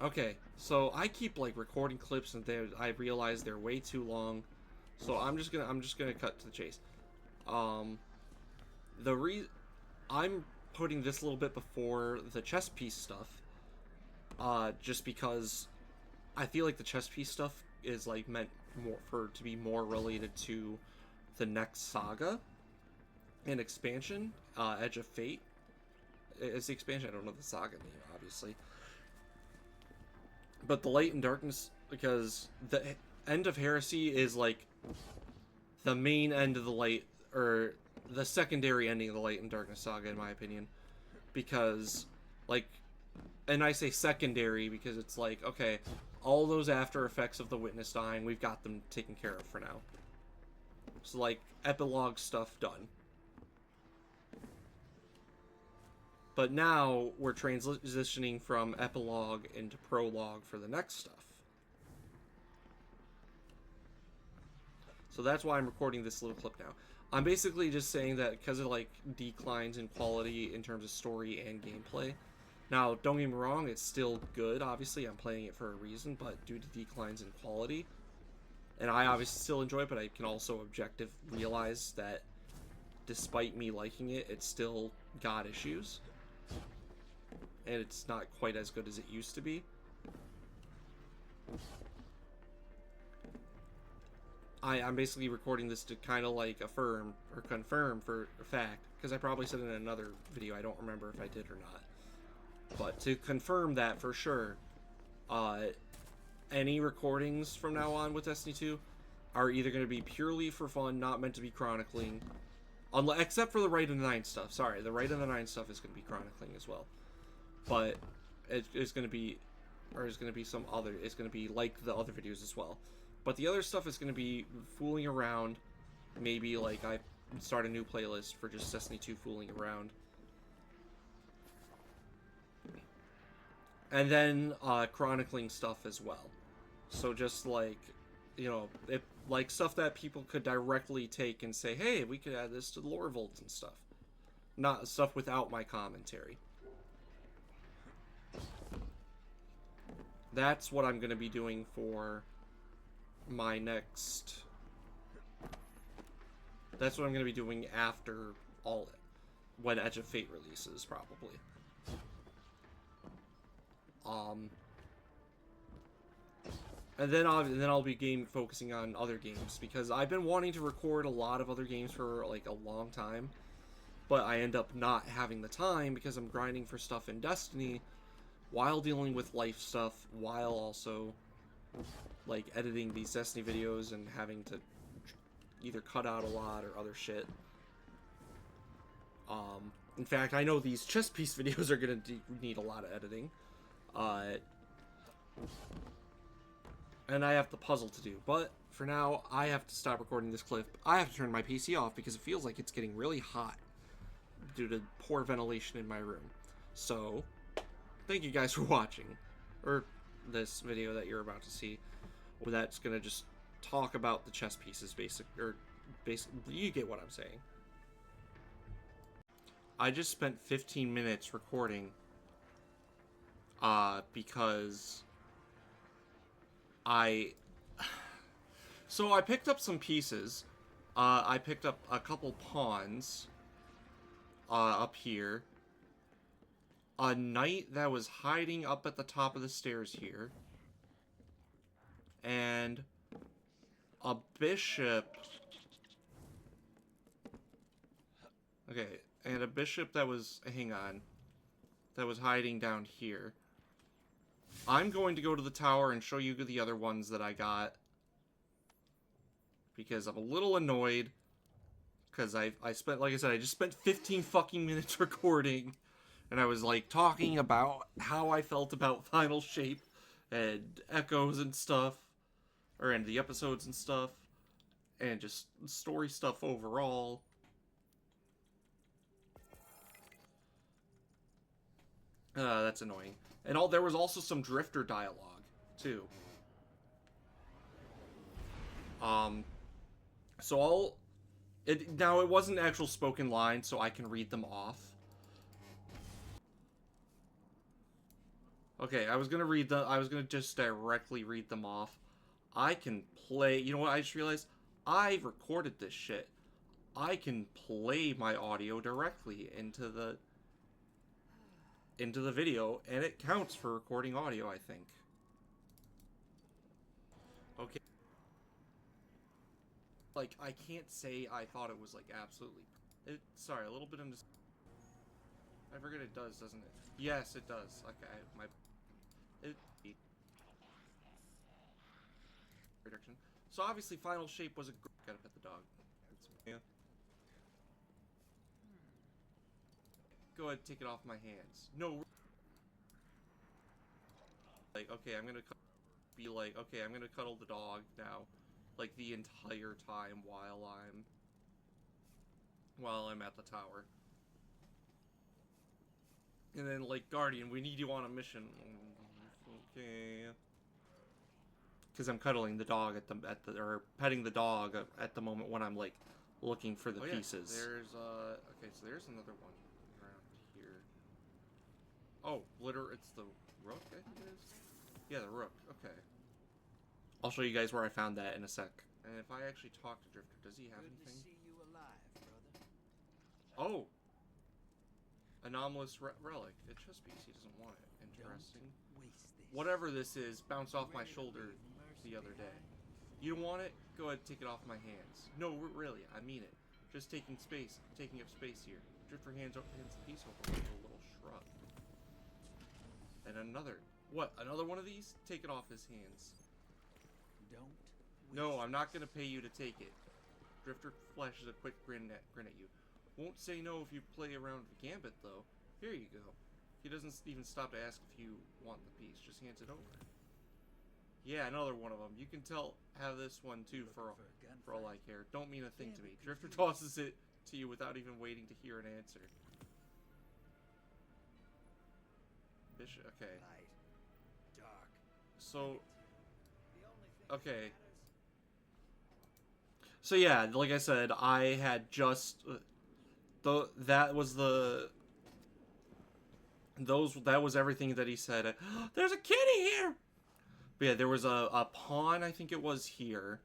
Okay, so I keep like recording clips and I realize they're way too long. So I'm just gonna cut to the chase. Um, the re I'm putting this a little bit before the chess piece stuff. Just because I feel like the chess piece stuff is like meant more for to be more related to the next saga and expansion. Edge of Fate is the expansion. I don't know the saga name, obviously, but the Light and Darkness, because the end of Heresy is like the main end of the Light, or the secondary ending of the Light and Darkness saga, in my opinion, because like, and I say secondary because it's like, okay, all those after effects of the Witness dying, we've got them taken care of for now. So like epilogue stuff done. But now we're transitioning from epilogue into prologue for the next stuff. So that's why I'm recording this little clip now. I'm basically just saying that because of like declines in quality in terms of story and gameplay. Now, don't get me wrong, it's still good. Obviously, I'm playing it for a reason, but due to declines in quality, and I obviously still enjoy it, but I can also objective realize that despite me liking it, it's still got issues, and it's not quite as good as it used to be. I'm basically recording this to kind of like affirm or confirm for a fact, because I probably said in another video, I don't remember if I did or not, but to confirm that for sure, any recordings from now on with Destiny 2 are either going to be purely for fun, not meant to be chronicling, except for the Right of the Nine stuff. Sorry, the Right of the Nine stuff is going to be chronicling as well, but it's going to be, or is going to be some other, it's going to be like the other videos as well. But the other stuff is going to be fooling around. Maybe like I start a new playlist for just Destiny 2 fooling around. And then chronicling stuff as well. So just like, you know, like stuff that people could directly take and say, hey, we could add this to the lore vaults and stuff. Not stuff without my commentary. That's what I'm going to be doing for my next... That's what I'm going to be doing after all it. When Edge of Fate releases, probably. And then I'll be focusing on other games, because I've been wanting to record a lot of other games for like a long time, but I end up not having the time because I'm grinding for stuff in Destiny while dealing with life stuff, while also like editing these Destiny videos and having to either cut out a lot or other shit. In fact, I know these chess piece videos are gonna need a lot of editing. And I have the puzzle to do. But for now, I have to stop recording this clip. I have to turn my PC off because it feels like it's getting really hot due to poor ventilation in my room. So, thank you guys for watching. Or this video that you're about to see. That's going to just talk about the chess pieces, you get what I'm saying. I just spent 15 minutes recording because I picked up some pieces. I picked up a couple pawns up here. A knight that was hiding up at the top of the stairs here. And a bishop. Okay, and a bishop that was, hang on, that was hiding down here. I'm going to go to the tower and show you the other ones that I got, because I'm a little annoyed, because I spent, like I said, I just spent 15 fucking minutes recording, and I was like talking about how I felt about Final Shape and Echoes and stuff, and the episodes and stuff, and just story stuff overall. That's annoying. And there was also some Drifter dialogue, too. So now it wasn't actual spoken line, so I can read them off. Okay, I was gonna just directly read them off. I can play, you know what, I just realized? I recorded this shit. I can play my audio directly into the video, and it counts for recording audio, I think. Okay. Like, I can't say I thought it was, like, absolutely... sorry, a little bit of... I forget it does, doesn't it? Yes, it does. Okay, my... Prediction. So, obviously, final shape was a... Gotta pet the dog. Yeah. Go ahead, take it off my hands. No... Like, okay, I'm gonna... Be like, okay, I'm gonna cuddle the dog now. Like, the entire time while I'm at the tower. And then, like, Guardian, we need you on a mission. Okay. Because I'm cuddling the dog or petting the dog at the moment when I'm, like, looking for the pieces. Yeah. There's, okay, so there's another one around here. Oh, it's the rook, I think it is? Yeah, the rook, okay. I'll show you guys where I found that in a sec. And if I actually talk to Drifter, does he have anything? To see you alive, brother. Oh! Anomalous relic. It just because he doesn't want it. Interesting. Whatever this is, bounced off my shoulder the other day. You don't want it? Go ahead, take it off my hands. No, really, I mean it. Just taking up space here. Drifter hands the piece over with a little shrug. And another. What? Another one of these? Take it off his hands. No, I'm not gonna pay you to take it. Drifter flashes a quick grin at you. Won't say no if you play around with Gambit, though. Here you go. He doesn't even stop to ask if you want the piece. Just hands it over. Yeah, another one of them. You can have this one too for all I care. Don't mean a thing to me. Drifter tosses it to you without even waiting to hear an answer. Bishop. Okay. So. Okay. So yeah, like I said, I had just that was everything that he said. There's a kitty here. But yeah, there was a pawn, I think it was here,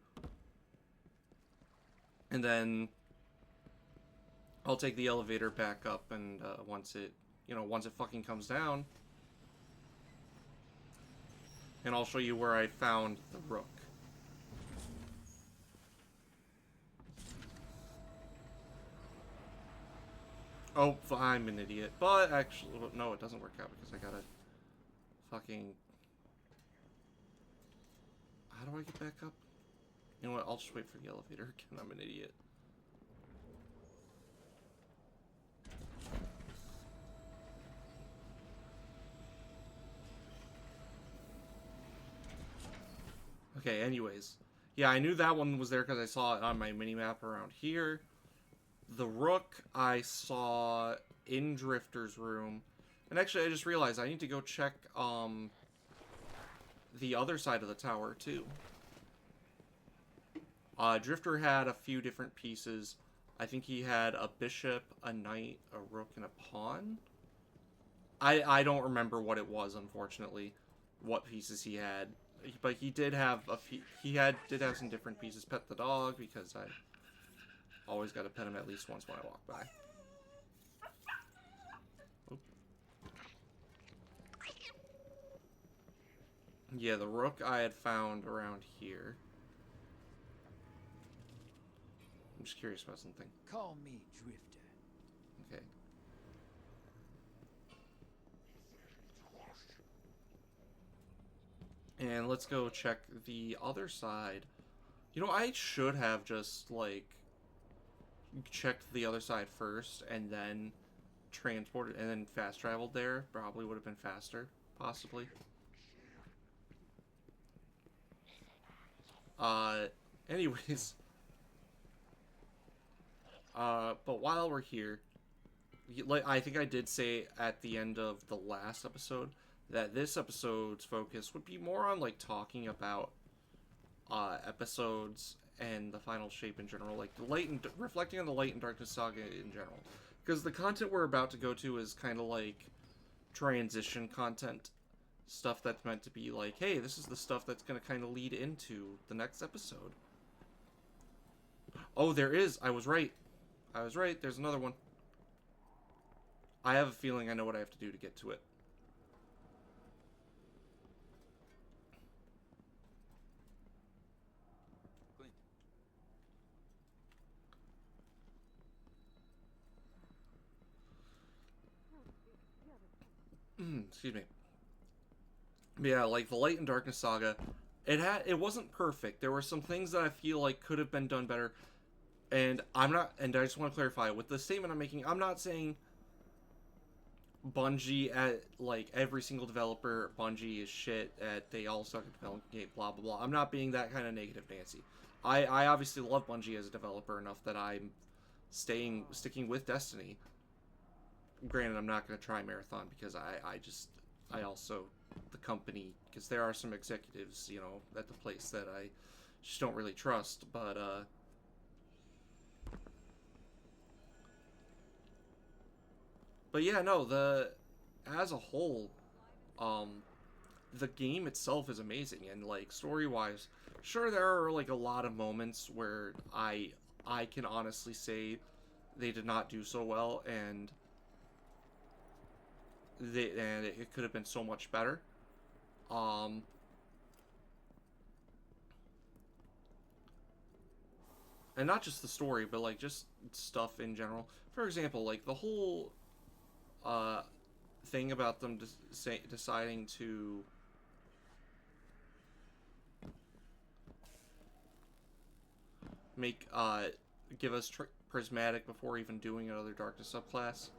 and then I'll take the elevator back up, and once it fucking comes down, and I'll show you where I found the rook. Oh, I'm an idiot. But actually, no, it doesn't work out because I gotta fucking... How do I get back up? You know what? I'll just wait for the elevator again. I'm an idiot. Okay, anyways. Yeah, I knew that one was there because I saw it on my mini-map around here. The rook I saw in Drifter's room. And actually, I just realized I need to go check the other side of the tower, too. Drifter had a few different pieces. I think he had a bishop, a knight, a rook, and a pawn. I don't remember what it was, unfortunately, what pieces he had. But he did have a few, did have some different pieces. Pet the dog, because I always got to pet him at least once when I walk by. Oop. Yeah, the rook I had found around here. I'm just curious about something. Call me Drifter. Okay. And let's go check the other side. You know, I should have just, like, checked the other side first and then transported and then fast traveled there. Probably would have been faster, possibly. Anyways. But while we're here, like, I think I did say at the end of the last episode that this episode's focus would be more on, like, talking about episodes and the final shape in general, like reflecting on the Light and Darkness saga in general, because the content we're about to go to is kind of like transition content, stuff that's meant to be like, hey, this is the stuff that's going to kind of lead into the next episode. Oh, there is. I was right. I was right. There's another one. I have a feeling I know what I have to do to get to it. Excuse me. But yeah, like the Light and Darkness saga, it wasn't perfect. There were some things that I feel like could have been done better. And I'm not, and I just want to clarify with the statement I'm making, I'm not saying Bungie at like every single developer, Bungie is shit at they all suck at developing game, blah blah blah. I'm not being that kind of negative Nancy. I obviously love Bungie as a developer enough that I'm sticking with Destiny. Granted, I'm not going to try Marathon because I also, the company, because there are some executives, you know, at the place that I just don't really trust, but yeah, no, as a whole, the game itself is amazing, and like story-wise, sure there are like a lot of moments where I can honestly say they did not do so well, and it could have been so much better. And not just the story, but like just stuff in general. For example, like the whole uh, thing about them deciding to make give us prismatic before even doing another darkness subclass.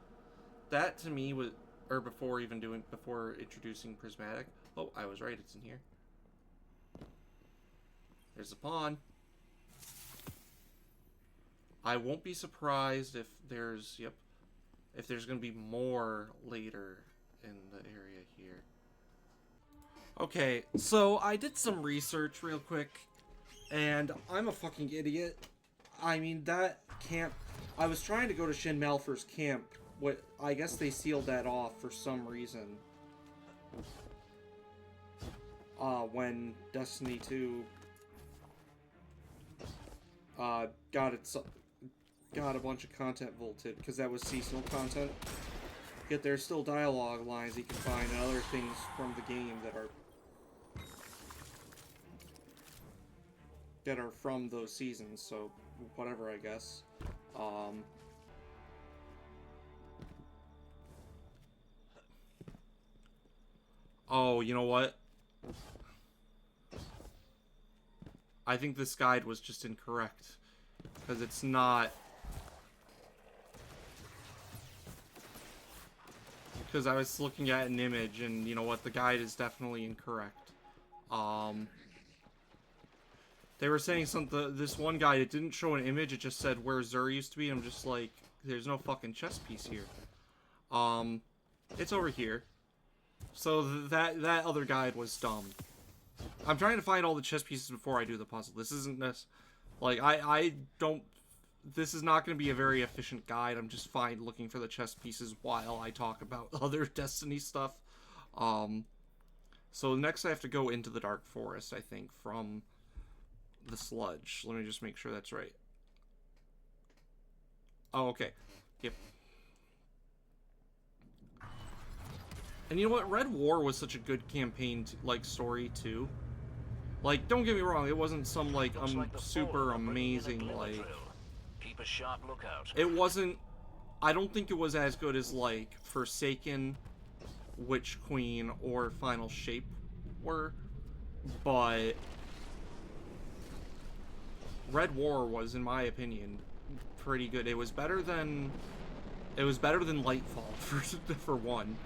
That to me was, or before introducing prismatic. Oh, I was right. It's in here. There's a pawn. I won't be surprised if there's if there's gonna be more later in the area here. Okay, so I did some research real quick, and I'm a fucking idiot. I mean, that camp, I was trying to go to Shin Malphur's camp. What, I guess they sealed that off for some reason. When Destiny 2 got a bunch of content vaulted, because that was seasonal content. Yet there's still dialogue lines you can find and other things from the game that are from those seasons, so whatever, I guess. Oh, you know what? I think this guide was just incorrect, because it's not. Because I was looking at an image, and you know what? The guide is definitely incorrect. They were saying this one guide, it didn't show an image, it just said where Zur used to be. I'm just like, there's no fucking chess piece here. It's over here. So that other guide was dumb. I'm trying to find all the chess pieces before I do the puzzle. This isn't this, like, I don't, this is not going to be a very efficient guide. I'm just fine looking for the chess pieces while I talk about other Destiny stuff. So next I have to go into the Dark Forest, I think, from the sludge. Let me just make sure that's right. Oh, okay. Yep. And you know what? Red War was such a good campaign, story, too. Like, don't get me wrong, it wasn't some, like super amazing, like... Keep a sharp lookout. It wasn't... I don't think it was as good as, like, Forsaken, Witch Queen, or Final Shape were, but... Red War was, in my opinion, pretty good. It was better than Lightfall for one,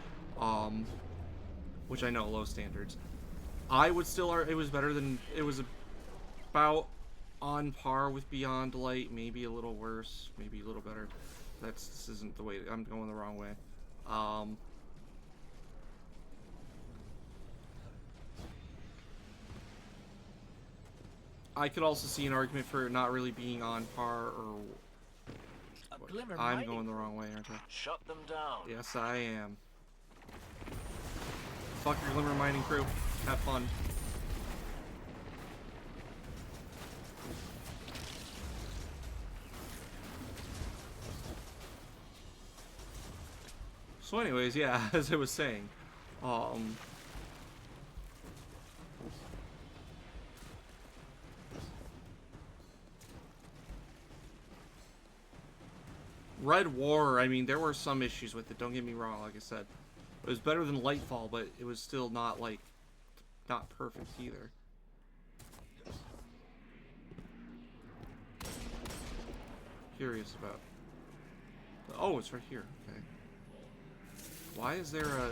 which I know, low standards. I would still argue it was better than, it was about on par with Beyond Light, maybe a little worse, maybe a little better. This isn't the way, I'm going the wrong way. I could also see an argument for it not really being on par, or... I'm going the wrong way, aren't I? Shut them down. Yes, I am. Fuck your glimmer mining crew. Have fun. So anyways, yeah, as I was saying, Red War, I mean, there were some issues with it, don't get me wrong, like I said. It was better than Lightfall, but it was still not, like, not perfect either. Curious about. Oh, it's right here, okay. Why is there a...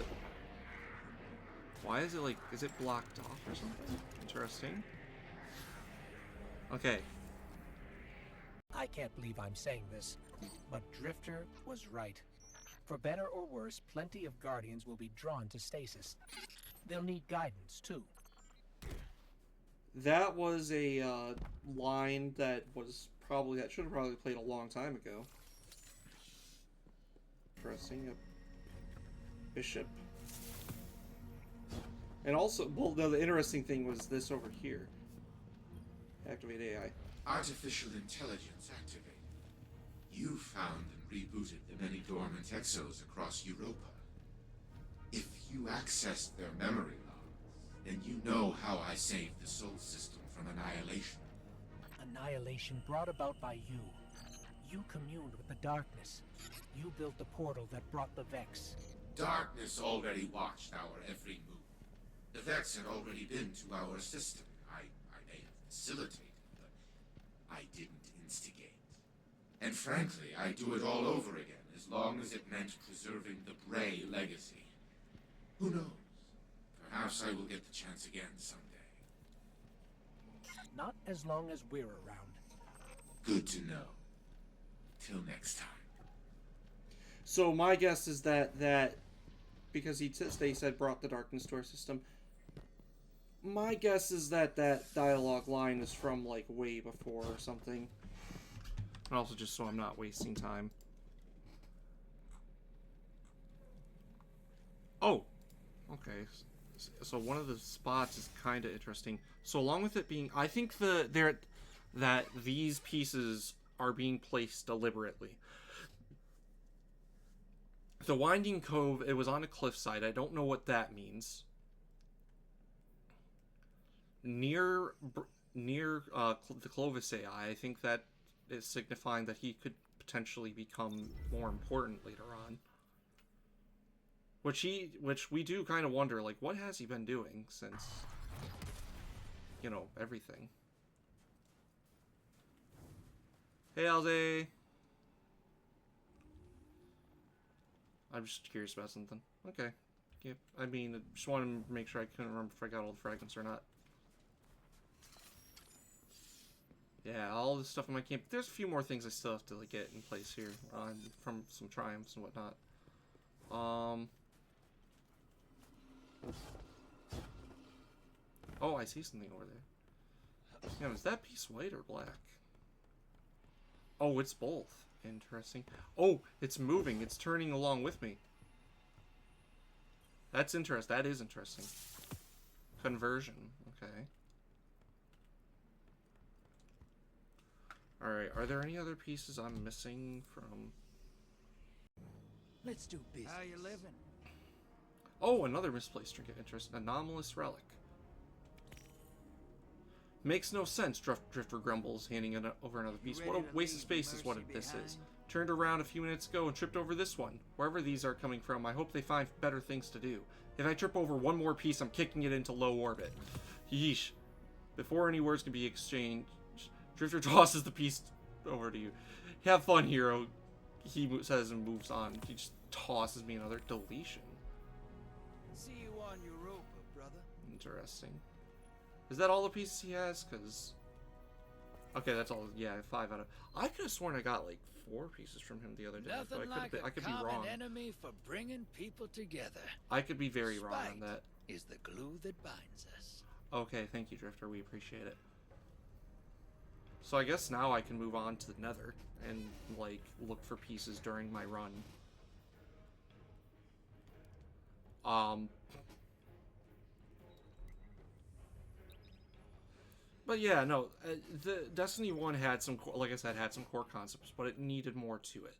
Why is it, like, is it blocked off or something? Interesting. Okay. I can't believe I'm saying this, but Drifter was right. For better or worse, plenty of Guardians will be drawn to stasis. They'll need guidance, too. That was a line that was probably... That should have probably played a long time ago. Interesting. A bishop. And also, well, no, the interesting thing was this over here. Activate AI. Artificial intelligence activated. You found and rebooted the many dormant exos across Europa. If you accessed their memory logs, then you know how I saved the Sol system from annihilation. Annihilation brought about by you. You communed with the darkness. You built the portal that brought the Vex. Darkness already watched our every move. The Vex had already been to our system. I may have facilitated, but I didn't instigate. And frankly, I'd do it all over again, as long as it meant preserving the Bray legacy. Who knows? Perhaps I will get the chance again someday. Not as long as we're around. Good to know. Till next time. So my guess is that because they said brought the darkness to our system. My guess is that dialogue line is from like way before or something. And also just so I'm not wasting time. Oh, okay. So one of the spots is kind of interesting. So along with it being, I think that these pieces are being placed deliberately. The Winding Cove, it was on a cliffside. I don't know what that means. Near the Clovis AI, I think that is signifying that he could potentially become more important later on. Which we do kind of wonder, like, what has he been doing since, you know, everything. Hey, Alze! I'm just curious about something. Okay. Yeah, I mean, I just wanted to make sure I couldn't remember if I got all the fragments or not. Yeah, all this stuff in my camp. There's a few more things I still have to like, get in place here from some triumphs and whatnot. Oh, I see something over there. Yeah, is that piece white or black? Oh, it's both. Interesting. Oh, it's moving. It's turning along with me. That's interesting. That is interesting. Conversion. Okay. Alright, are there any other pieces I'm missing from... Let's do business. How you living? Oh, another misplaced trinket. Interesting. Anomalous relic. Makes no sense, Drifter grumbles, handing it over another piece. What a waste of space is what this is. Turned around a few minutes ago and tripped over this one. Wherever these are coming from, I hope they find better things to do. If I trip over one more piece, I'm kicking it into low orbit. Yeesh. Before any words can be exchanged, Drifter tosses the piece over to you. Have fun, hero, he says and moves on. He just tosses me another deletion. See you on Europa, brother. Interesting. Is that all the pieces he has? Because... Okay, that's all. Yeah, 5 out of... I could have sworn I got, like, 4 pieces from him the other day. Nothing But like I could a be wrong. common enemy for bringing people together. I could be very wrong on Spite that. is the glue that binds us. Okay, thank you, Drifter. We appreciate it. So I guess now I can move on to the Nether and, like, look for pieces during my run. But yeah, no, the Destiny 1 had some, like I said, had some core concepts, but it needed more to it.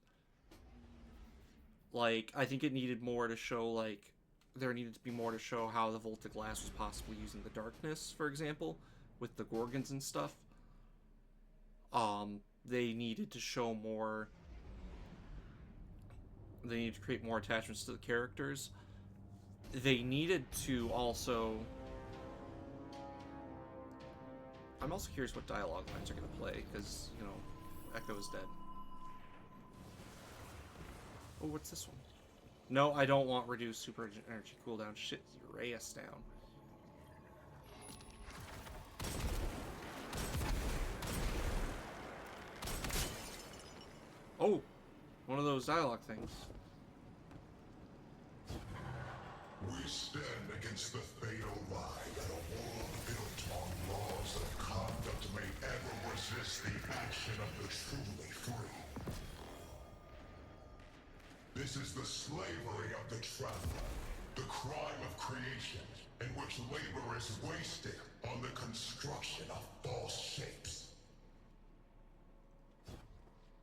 Like, I think it needed more to show, like, there needed to be more to show how the Voltic Glass was possibly using the darkness, for example, with the Gorgons and stuff. They needed to show more. They needed to create more attachments to the characters. They needed to also. I'm also curious what dialogue lines are going to play, because, you know, Echo is dead. Oh, what's this one? No, I don't want reduced super energy cooldown. Shit, Uraeus down. Oh, one of those dialogue things. We stand against the fatal lie that a world built on laws of conduct may ever resist the action of the truly free. This is the slavery of the traveler, the crime of creation, in which labor is wasted on the construction of false shapes.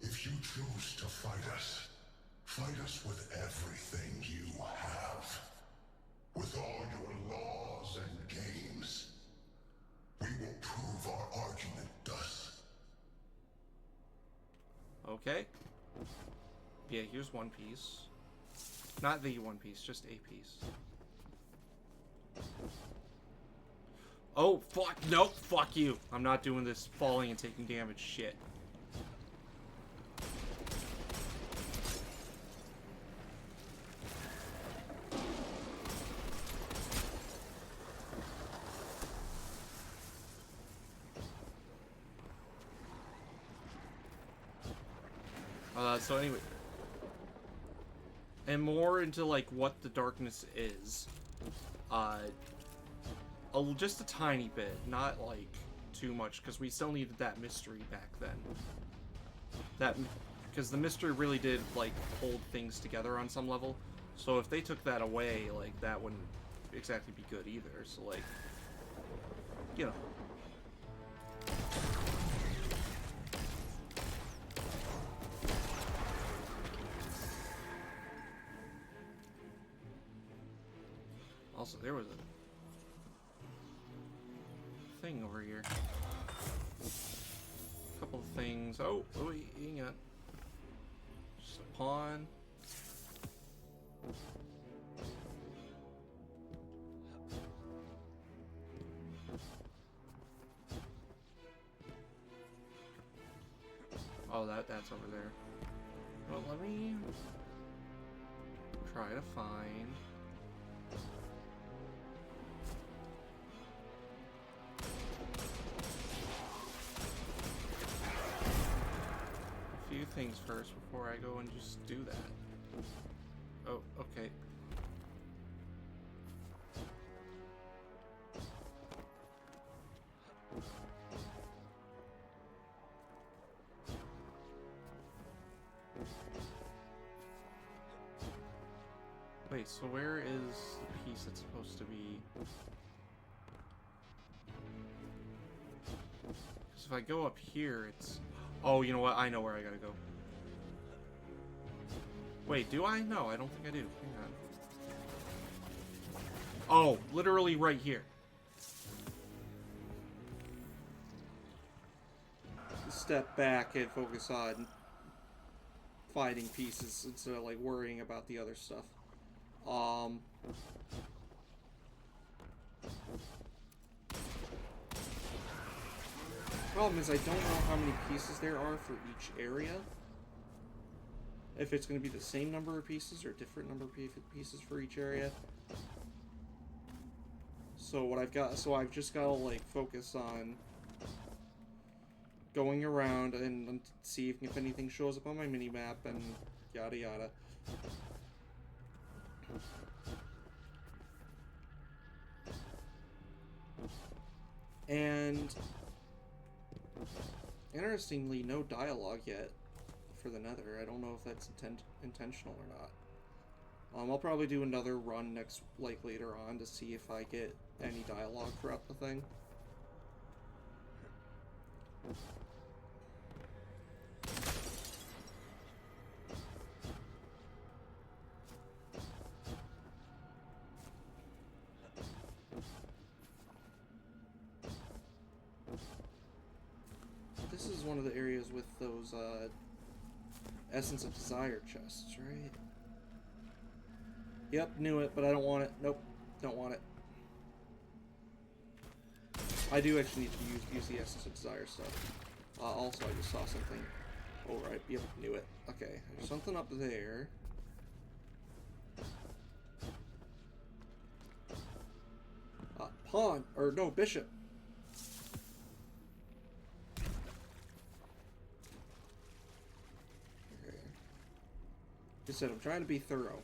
If you choose to fight us with everything you have. With all your laws and games, we will prove our argument thus. Okay. Yeah, here's one piece. Not the one piece, just a piece. Oh, fuck. Nope, fuck you. I'm not doing this falling and taking damage shit. So anyway, and more into like what the darkness is, just a tiny bit, not like too much, because we still needed that mystery back then. Because the mystery really did like hold things together on some level. So if they took that away, like that wouldn't exactly be good either. So like, you know. Also, there was a thing over here. A couple of things. Oh, wait, hang on. Just a pawn. Oh, that's over there. Well, let me try to find. Few things first before I go and just do that. Oh, okay. Wait, so where is the piece that's supposed to be? Because if I go up here, it's... Oh, you know what? I know where I gotta go. Wait, do I? No, I don't think I do. Hang on. Oh, literally right here. Step back and focus on fighting pieces instead of like worrying about the other stuff. Problem is I don't know how many pieces there are for each area. If it's going to be the same number of pieces or different number of pieces for each area. So what I've just got to like focus on going around and see if anything shows up on my mini-map and yada yada. And interestingly, no dialogue yet for the Nether. I don't know if that's intentional or not. I'll probably do another run later on to see if I get any dialogue throughout the thing. This is one of the areas with those Essence of Desire chests, right? Yep, knew it, but I don't want it. Nope, don't want it. I do actually need to use the Essence of Desire stuff. Also, I just saw something. Oh, right, yep, knew it. Okay, there's something up there. Pawn, or no, bishop. Okay. Like I said, I'm trying to be thorough.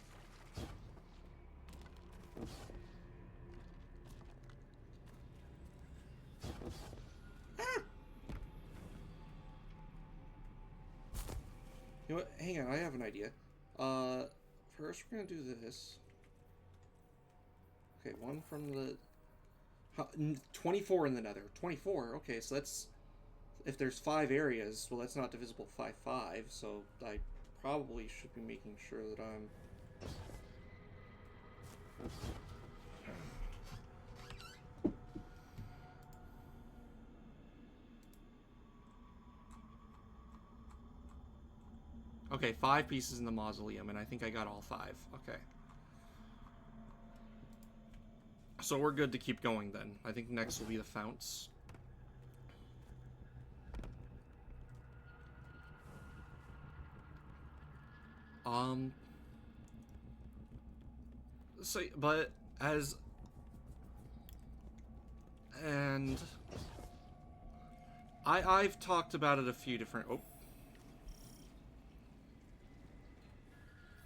You know what? Hang on, I have an idea. First we're gonna do this. Okay, one from the... 24 in the nether. 24, okay, so that's... If there's 5 areas, well that's not divisible 5, 5, so I probably should be making sure that I'm... Okay, 5 pieces in the mausoleum, and I think I got all 5. Okay. So we're good to keep going then. I think next will be the founts. So, but as... And... I've talked about it a few different... Oh.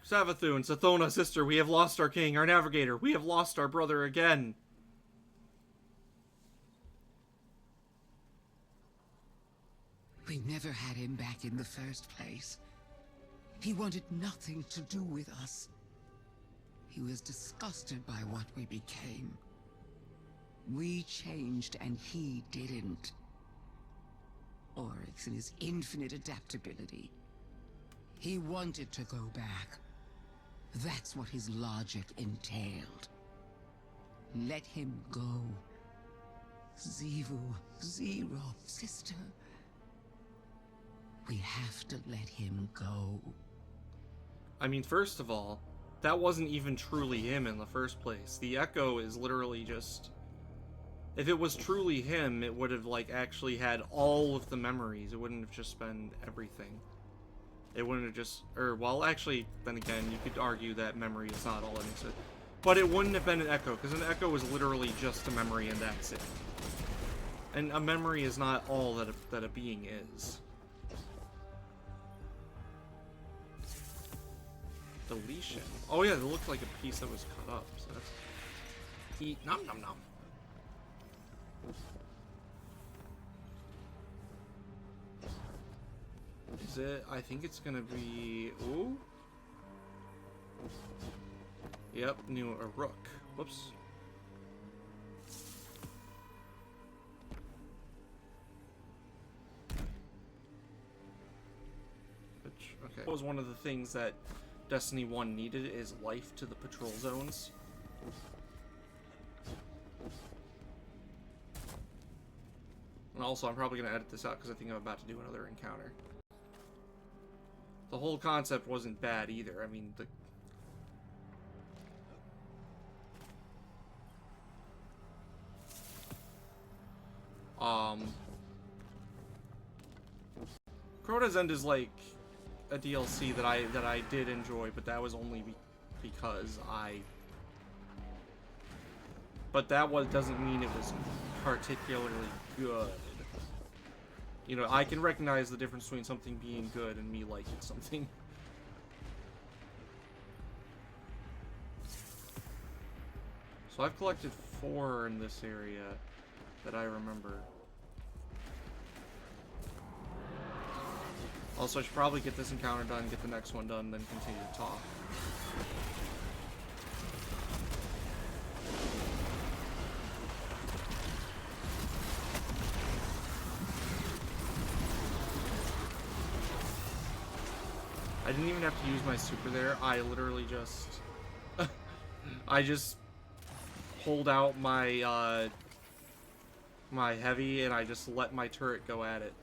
Savathu and Sathona, sister, we have lost our king, our navigator. We have lost our brother again. We never had him back in the first place. He wanted nothing to do with us. He was disgusted by what we became. We changed and he didn't. Oryx and his infinite adaptability. He wanted to go back. That's what his logic entailed. Let him go. Xivu, Zero, sister. We have to let him go. I mean, first of all, that wasn't even truly him in the first place. The Echo is literally just... If it was truly him, it would have, like, actually had all of the memories. It wouldn't have just been everything. It wouldn't have just... Or, well, actually, then again, you could argue that memory is not all that makes it. But it wouldn't have been an Echo, because an Echo is literally just a memory and that's it. And a memory is not all that a being is. Deletion. Oh yeah, it looked like a piece that was cut up. So that's... Eat. Nom nom nom. Is it? I think it's gonna be... Ooh? Yep, new a rook. Whoops. Which, okay. That was one of the things that Destiny 1 needed, is life to the patrol zones. And also, I'm probably going to edit this out because I think I'm about to do another encounter. The whole concept wasn't bad either. I mean, the... Crota's End is like a DLC that I did enjoy, but that was only because I... But that doesn't mean it was particularly good. You know, I can recognize the difference between something being good and me liking something. So I've collected 4 in this area that I remember. Also, I should probably get this encounter done, get the next one done, then continue to talk. I didn't even have to use my super there. I literally just... I just pulled out my, my heavy, and I just let my turret go at it.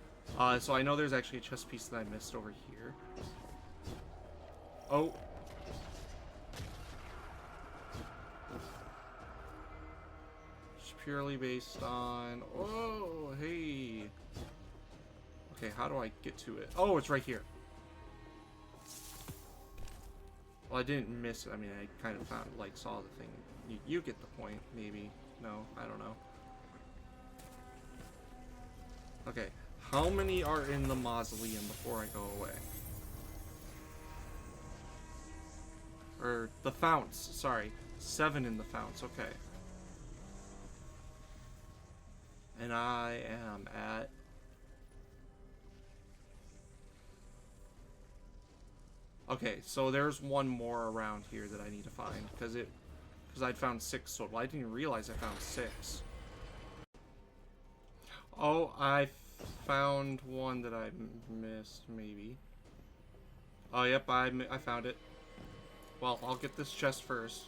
So I know there's actually a chest piece that I missed over here. Oh. Just purely based on... Oh, hey. Okay, how do I get to it? Oh, it's right here. Well, I didn't miss it. I mean, I kind of found, like, saw the thing. You get the point, maybe. No, I don't know. Okay, how many are in the mausoleum before I go away? Or the founts, sorry. 7 in the founts, okay. And I am at... Okay, so there's one more around here that I need to find, because I'd found 6 total. I didn't realize I found 6. Oh, I found one that I missed, maybe. Oh, yep, I found it. Well, I'll get this chest first.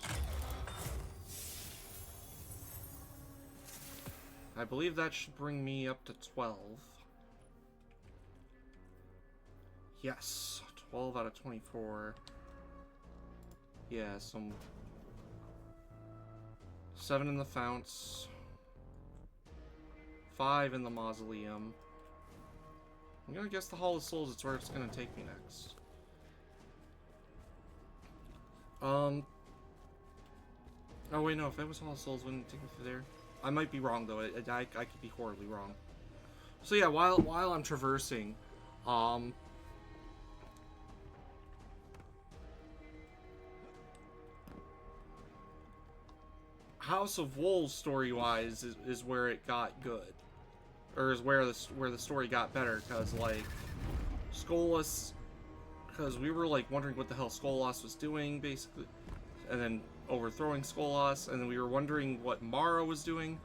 I believe that should bring me up to 12. Yes, 12 out of 24. Yeah, some 7 in the founts. 5 in the mausoleum. I'm gonna guess the Hall of Souls is where it's gonna take me next. Oh wait, no, if it was Hall of Souls, wouldn't it take me through there? I might be wrong though. I could be horribly wrong. So yeah, while I'm traversing, House of Wolves story-wise is where it got good. Or is where the story got better, because like Skolas, because we were like wondering what the hell Skolas was doing basically, and then overthrowing Skolas, and then we were wondering what Mara was doing.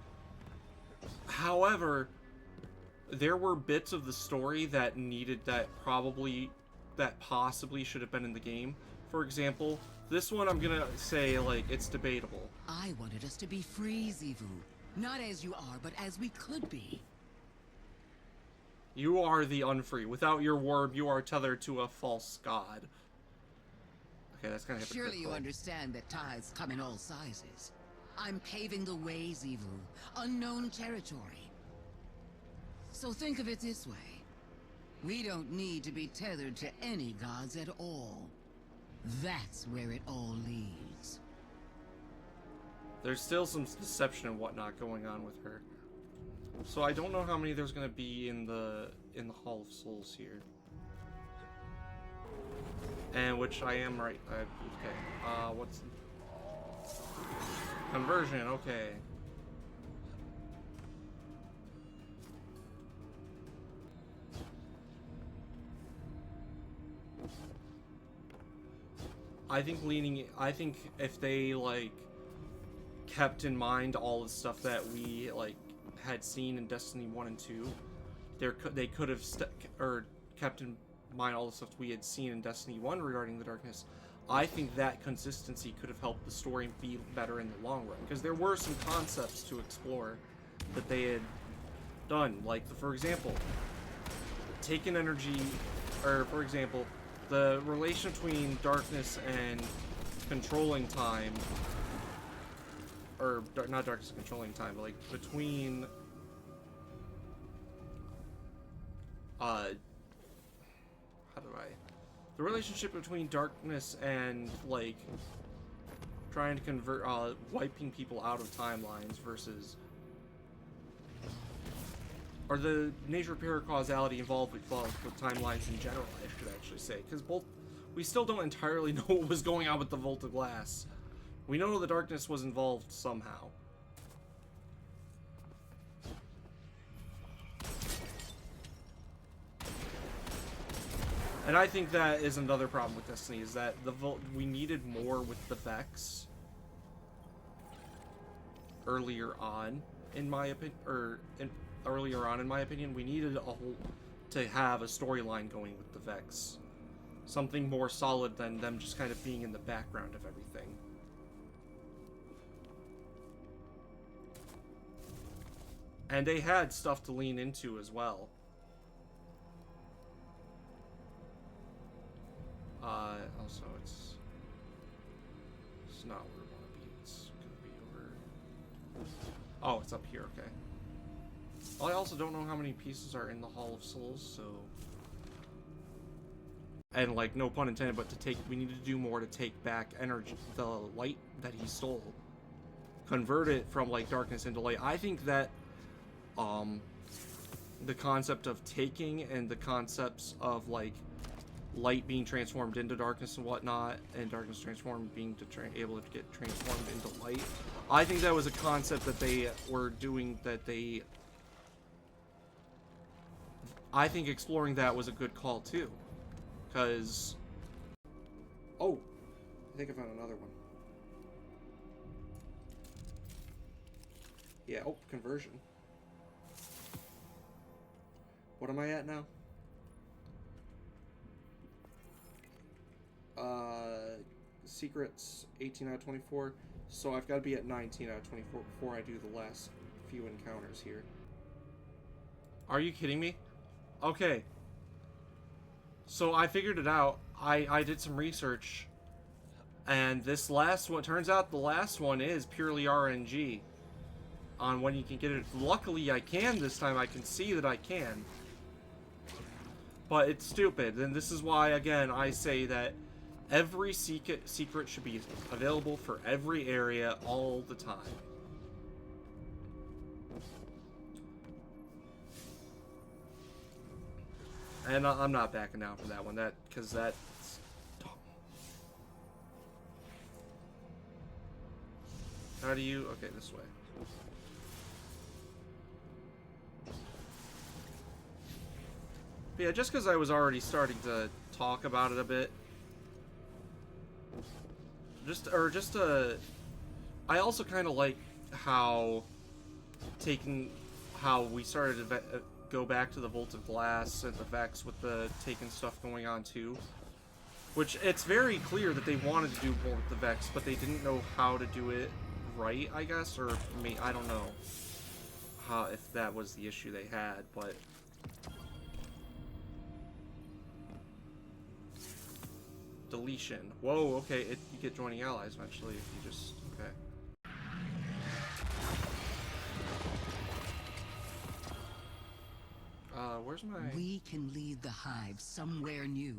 However, there were bits of the story that possibly should have been in the game. For example, this one I'm gonna say like it's debatable. I wanted us to be free, Zivu. Not as you are, but as we could be. You are the unfree. Without your worm, you are tethered to a false god. Okay, that's kind of hypocritical. Surely you understand that ties come in all sizes. I'm paving the way, Zivu. Unknown territory. So think of it this way. We don't need to be tethered to any gods at all. That's where it all leads. There's still some deception and whatnot going on with her. So I don't know how many there's gonna be in the Hall of Souls here. And which I am right. Okay. What's conversion? Okay. I think if they like kept in mind all the stuff that we like had seen in Destiny 1 and 2, they could have kept in mind all the stuff we had seen in Destiny 1 regarding the darkness. I think that consistency could have helped the story be better in the long run, because there were some concepts to explore that they had done, like for example, taken energy, or for example, the relation between darkness and controlling time, or not darkness and controlling time, but like between the relationship between darkness and like trying to convert wiping people out of timelines versus, or the nature of paracausality involved with timelines in general, I should actually say, because we still don't entirely know what was going on with the Vault of Glass. We know the darkness was involved somehow. And I think that is another problem with Destiny, is that we needed more with the Vex earlier on, in my opinion, we needed to have a storyline going with the Vex. Something more solid than them just kind of being in the background of everything. And they had stuff to lean into as well. Also, it's not where we want to be. It's gonna be over. Oh, it's up here. Okay. Well, I also don't know how many pieces are in the Hall of Souls, so. And like, no pun intended, but we need to do more to take back energy, the light that he stole. Convert it from like darkness into light. I think that, the concept of taking and the concepts of like light being transformed into darkness and whatnot, and darkness transformed being able to get transformed into light. I think that was a concept that they were doing, I think exploring that was a good call too. Because... Oh! I think I found another one. Yeah, oh, conversion. What am I at now? Secrets, 18 out of 24. So I've got to be at 19 out of 24 before I do the last few encounters here. Are you kidding me? Okay. So I figured it out. I did some research. And this last one, turns out the last one is purely RNG. On when you can get it. Luckily I can this time. I can see that I can. But it's stupid. And this is why, again, I say that every secret should be available for every area all the time. And I'm not backing down from that one. Because that's dumb. How do you... Okay, this way. But yeah, just because I was already starting to talk about it a bit. I also kind of like how we started to go back to the Vault of Glass and the Vex with the taking stuff going on too. Which, it's very clear that they wanted to do more with the Vex, but they didn't know how to do it right, I guess, or I don't know if that was the issue they had, but... Deletion. Whoa, okay, you get joining allies eventually if you just... Okay. Where's my... We can lead the Hive somewhere new.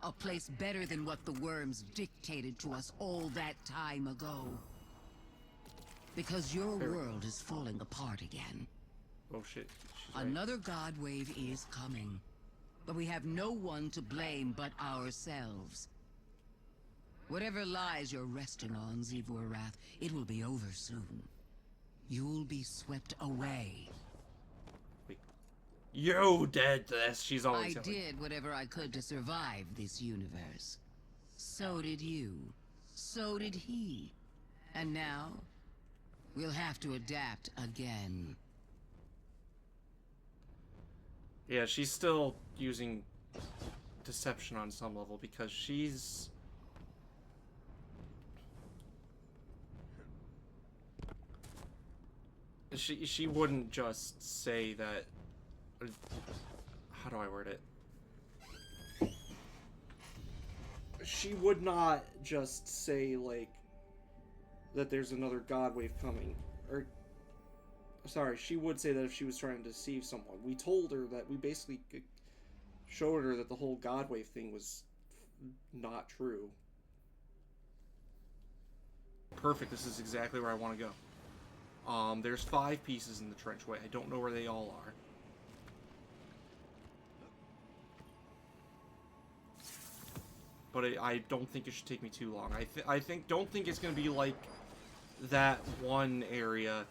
A place better than what the worms dictated to us all that time ago. Because your world is falling apart again. Oh shit. She's right. Another God wave is coming. But we have no one to blame but ourselves. Whatever lies you're resting on, Zivorath, it will be over soon. You'll be swept away. Wait. You did this! She's always I did whatever I could to survive this universe. So did you. So did he. And now, we'll have to adapt again. Yeah, she's still using deception on some level because she's... She wouldn't just say that... How do I word it? She would not just say, like, that there's another God wave coming. Or... Sorry, she would say that if she was trying to deceive someone. We told her that, we basically showed her that the whole God wave thing was not true. Perfect, this is exactly where I want to go. There's 5 pieces in the trenchway. I don't know where they all are. But I don't think it should take me too long. I don't think it's going to be like that one area...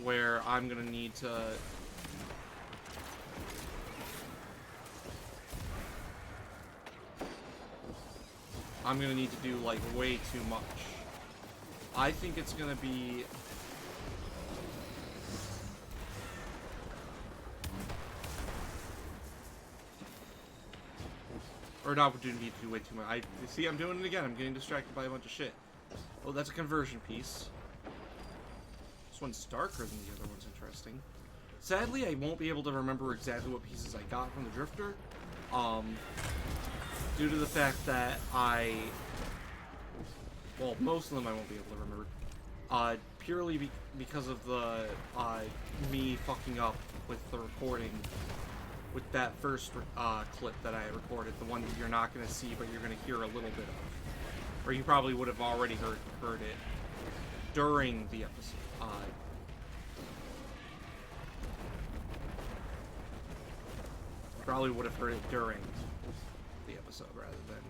where I'm gonna need to... I'm gonna need to do, like, way too much. I think it's gonna be... Or not, do need to do way too much. See, I'm doing it again. I'm getting distracted by a bunch of shit. Oh, that's a conversion piece. This one's darker than the other one's interesting. Sadly, I won't be able to remember exactly what pieces I got from the Drifter. Due to the fact that well, most of them I won't be able to remember. Purely because of the, me fucking up with the recording. With that first, clip that I recorded. The one that you're not going to see, but you're going to hear a little bit of. Or you probably would have already heard it during the episode. Probably would have heard it during the episode rather than,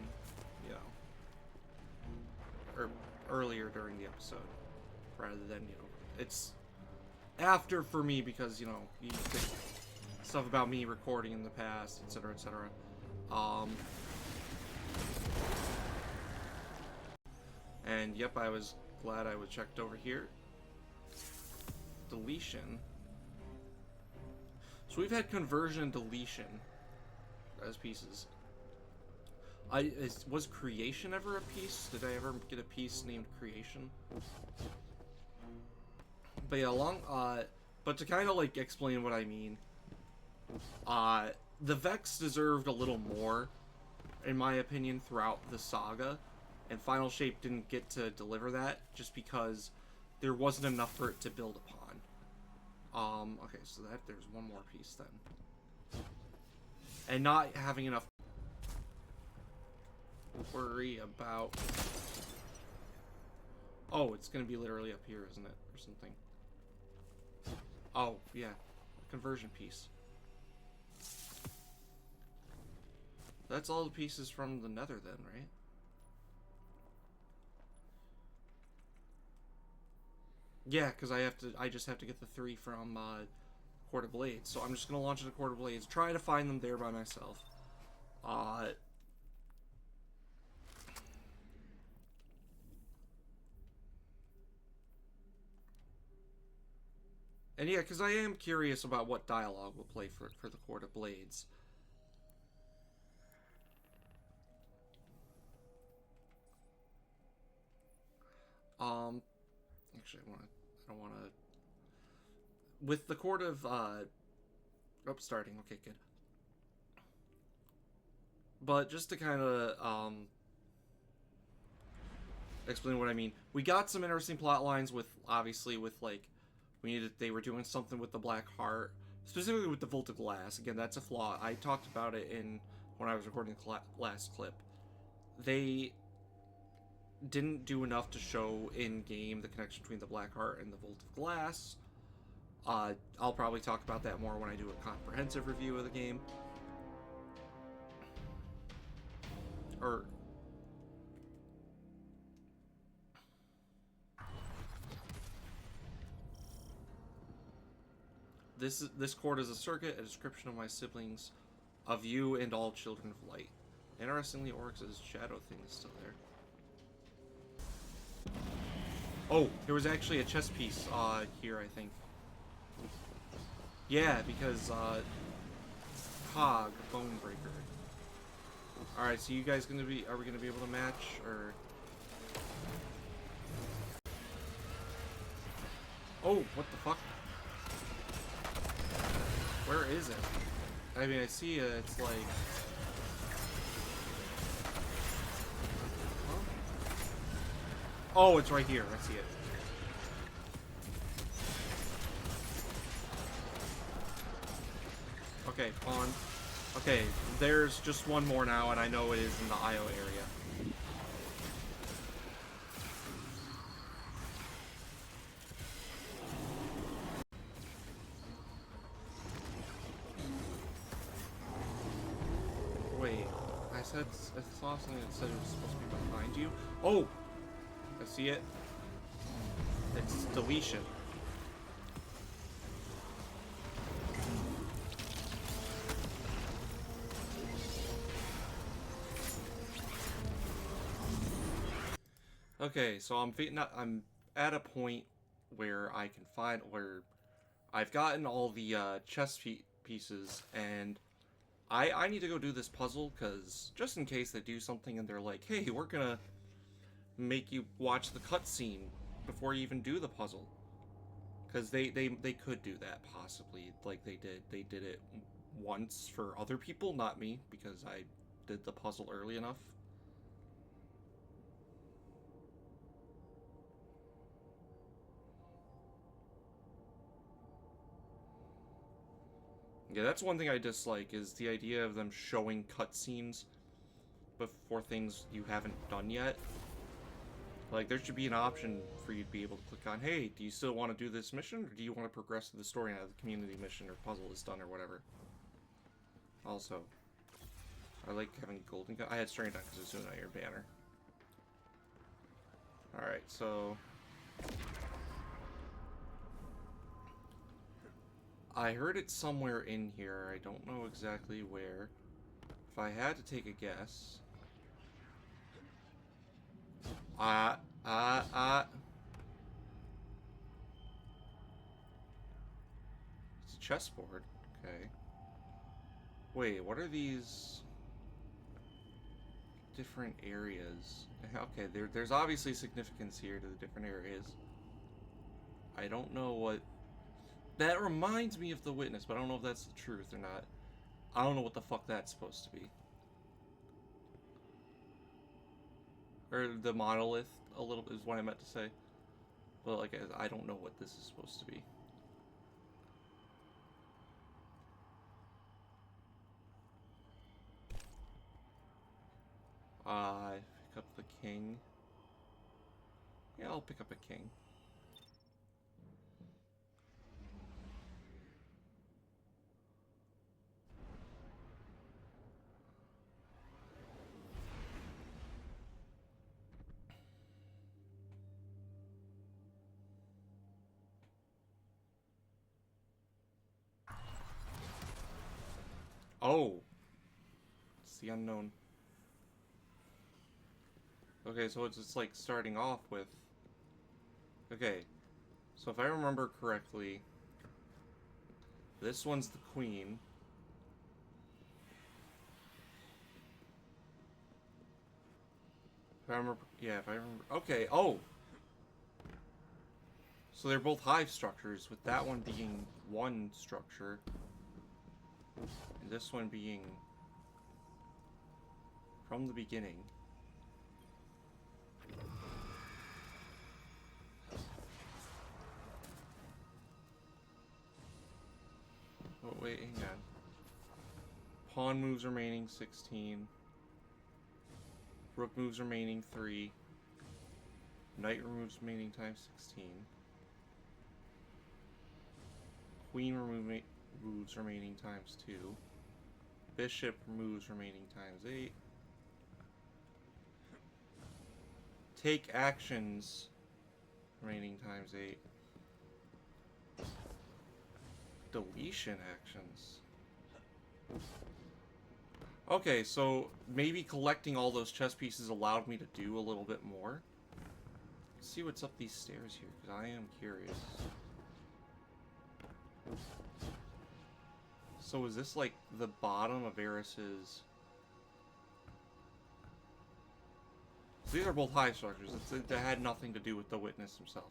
you know, or earlier during the episode rather than, you know, it's after for me because, you know, you think stuff about me recording in the past, etc., etc. And yep, I was glad I was checked over here. Deletion. So we've had conversion and deletion as pieces. Was creation ever a piece? Did I ever get a piece named creation? But yeah, but to kind of like explain what I mean, the Vex deserved a little more, in my opinion, throughout the saga, and Final Shape didn't get to deliver that just because there wasn't enough for it to build upon. Okay, so there's one more piece then. And not having enough to worry about... Oh, it's gonna be literally up here, isn't it? Or something. Oh, yeah. Conversion piece. That's all the pieces from the Nether then, right? Yeah, because I just have to get the 3 from Court of Blades. So I'm just gonna launch into Court of Blades, try to find them there by myself. And yeah, because I am curious about what dialogue will play for the Court of Blades. Actually, I don't want to... With the Court of, starting, okay, good. But just to kind of, explain what I mean. We got some interesting plot lines with, obviously, with, like, they were doing something with the Black Heart, specifically with the Vault of Glass. Again, that's a flaw. I talked about it when I was recording the last clip. They didn't do enough to show in-game the connection between the Black Heart and the Vault of Glass. I'll probably talk about that more when I do a comprehensive review of the game. Or... This court is a circuit, a description of my siblings, of you and all children of light. Interestingly, Oryx's shadow thing is still there. Oh, there was actually a chess piece here, I think. Yeah, because Cog, Bonebreaker. Alright, so you guys are we gonna be able to match, or... Oh, what the fuck? Where is it? I mean, I see it, it's like... Huh? Oh, it's right here, I see it. Okay, pawn. Okay, there's just one more now, and I know it is in the IO area. Wait, I saw something that said it was supposed to be behind you. Oh! I see it. It's deletion. Okay, so I'm at a point where I can find where I've gotten all the pieces, and I need to go do this puzzle because just in case they do something and they're like, hey, we're gonna make you watch the cutscene before you even do the puzzle, because they could do that possibly, like they did it once for other people, not me, because I did the puzzle early enough. Yeah, that's one thing I dislike, is the idea of them showing cutscenes before things you haven't done yet. Like, there should be an option for you to be able to click on, hey, do you still want to do this mission, or do you want to progress to the story now that the community mission or puzzle is done or whatever. Also, I like having golden gun. I had strained on because it's doing your banner. Alright, so I heard it somewhere in here. I don't know exactly where. If I had to take a guess. It's a chessboard. Okay. Wait, what are these different areas? Okay, there's obviously significance here to the different areas. I don't know what... That reminds me of the witness, but I don't know if that's the truth or not. I don't know what the fuck that's supposed to be. Or the monolith, a little bit, is what I meant to say. But, like, I don't know what this is supposed to be. Pick up the king. Yeah, I'll pick up a king. Oh! It's the unknown. Okay, so it's just like starting off with... Okay, so if I remember correctly, this one's the queen. If I remember... Yeah, if I remember... Okay, oh! So they're both hive structures, with that one being one structure, and this one being from the beginning. Oh, wait, hang on. Pawn moves remaining 16. Rook moves remaining 3. Knight removes remaining times 16. Queen moves remaining times 2. Bishop moves remaining times 8. Take actions remaining times 8. Deletion actions. Okay, so maybe collecting all those chess pieces allowed me to do a little bit more. Let's see what's up these stairs here, because I am curious. So is this like the bottom of Eris's... So these are both hive structures. That had nothing to do with the witness himself.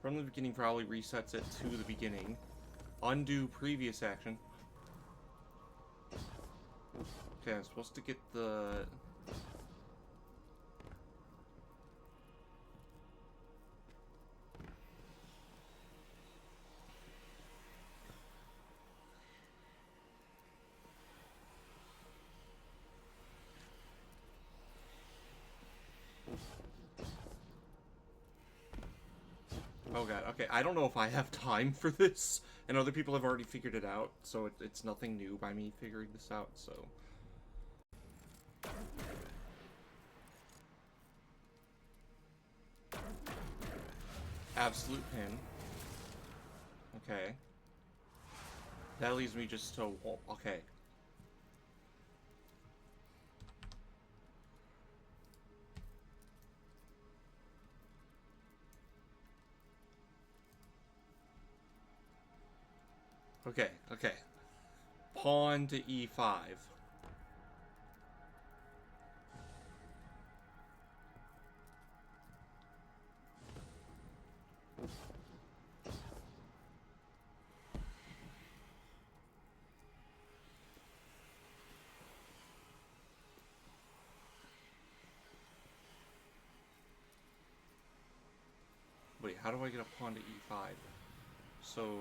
From the beginning probably resets it to the beginning. Undo previous action. Okay, I'm supposed to get the... Oh god, okay, I don't know if I have time for this, and other people have already figured it out, so it's nothing new by me figuring this out, so... Absolute pin. Okay. That leaves me just to... Okay. Okay, okay. Pawn to e5. Wait, how do I get a pawn to e5? So,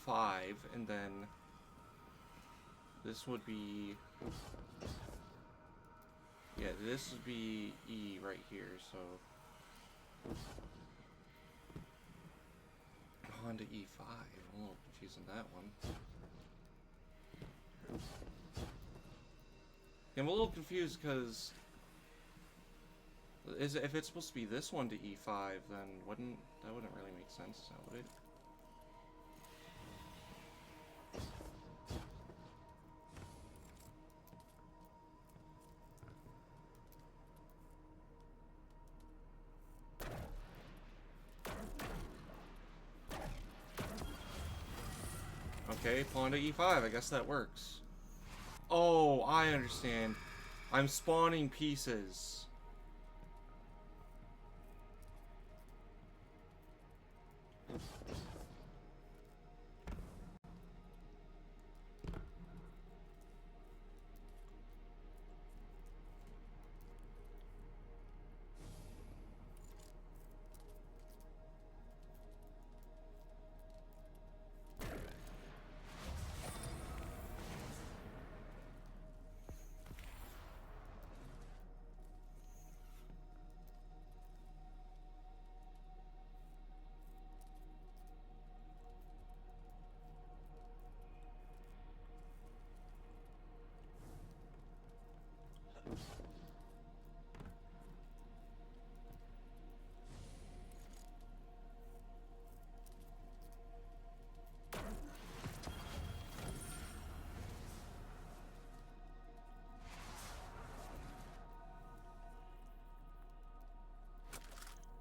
5, and then this would be... Yeah, this would be e right here, so... Pawn to e5. I'm a little confused on that one. Yeah, I'm a little confused because... if it's supposed to be this one to e5, then that wouldn't really make sense, now would it? Okay, pawn to e5, I guess that works. Oh, I understand. I'm spawning pieces.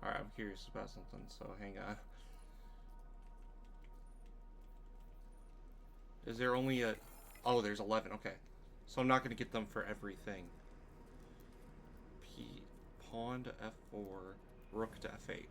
Alright, I'm curious about something, so hang on. Is there only a... Oh, there's 11, okay. So I'm not going to get them for everything. Pawn to f4, rook to f8.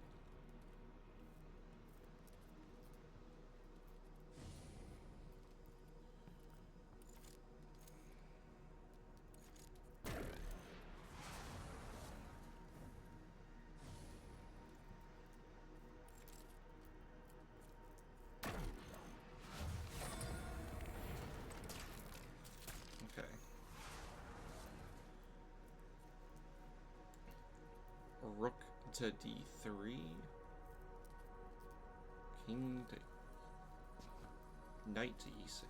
Okay. Rook to d3. King to... Knight to e6.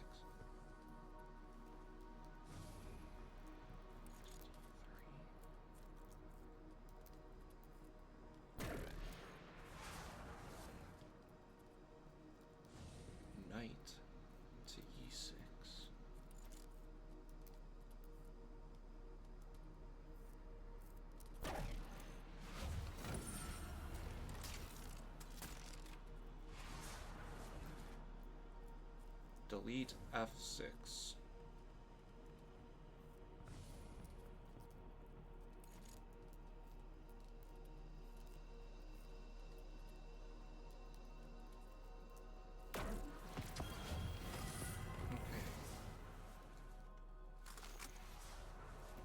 Knight to e6. Delete f6.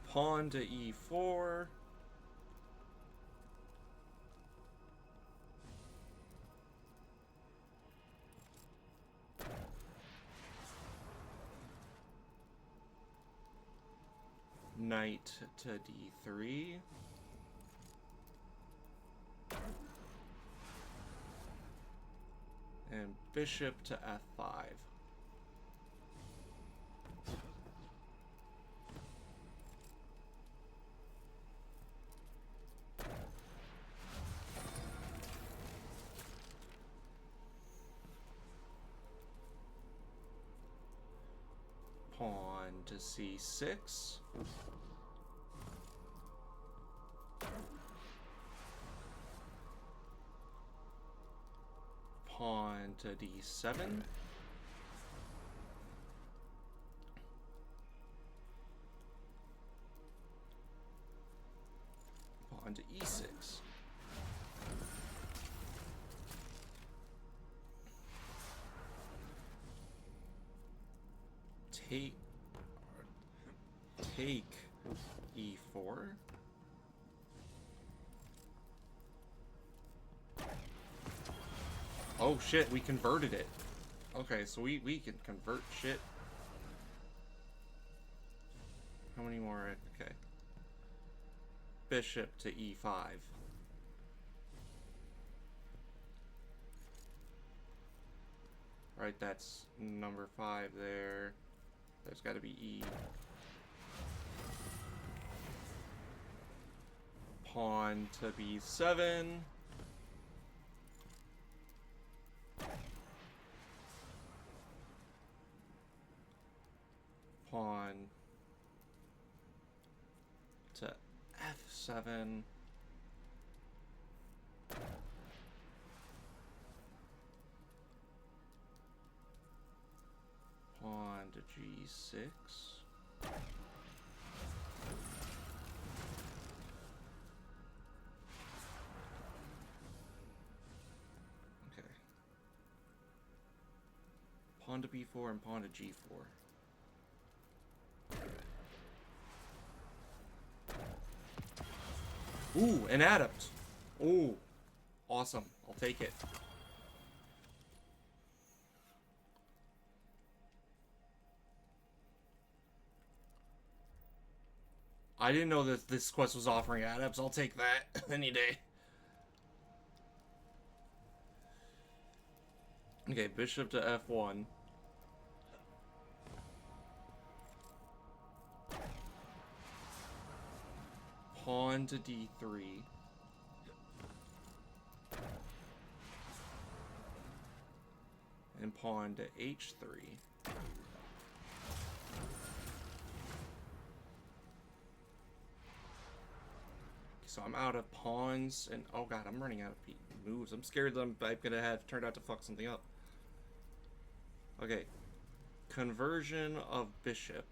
Pawn to e4. Knight to d3. And bishop to f5. Pawn to c6. Pawn to d7. take e4. Oh shit, we converted it. Okay, so we can convert shit. How many more? Okay. Bishop to e5. Right, that's number 5 there. There's got to be e. Pawn to b7. Pawn to f7. Pawn to g6. Okay. Pawn to b4 and pawn to g4. Ooh, an adept. Ooh, awesome. I'll take it. I didn't know that this quest was offering adepts. I'll take that any day. Okay, bishop to f1. Pawn to d3. And pawn to h3. So I'm out of pawns, and oh god, I'm running out of moves. I'm scared that I'm gonna have turned out to fuck something up. Okay, conversion of bishop.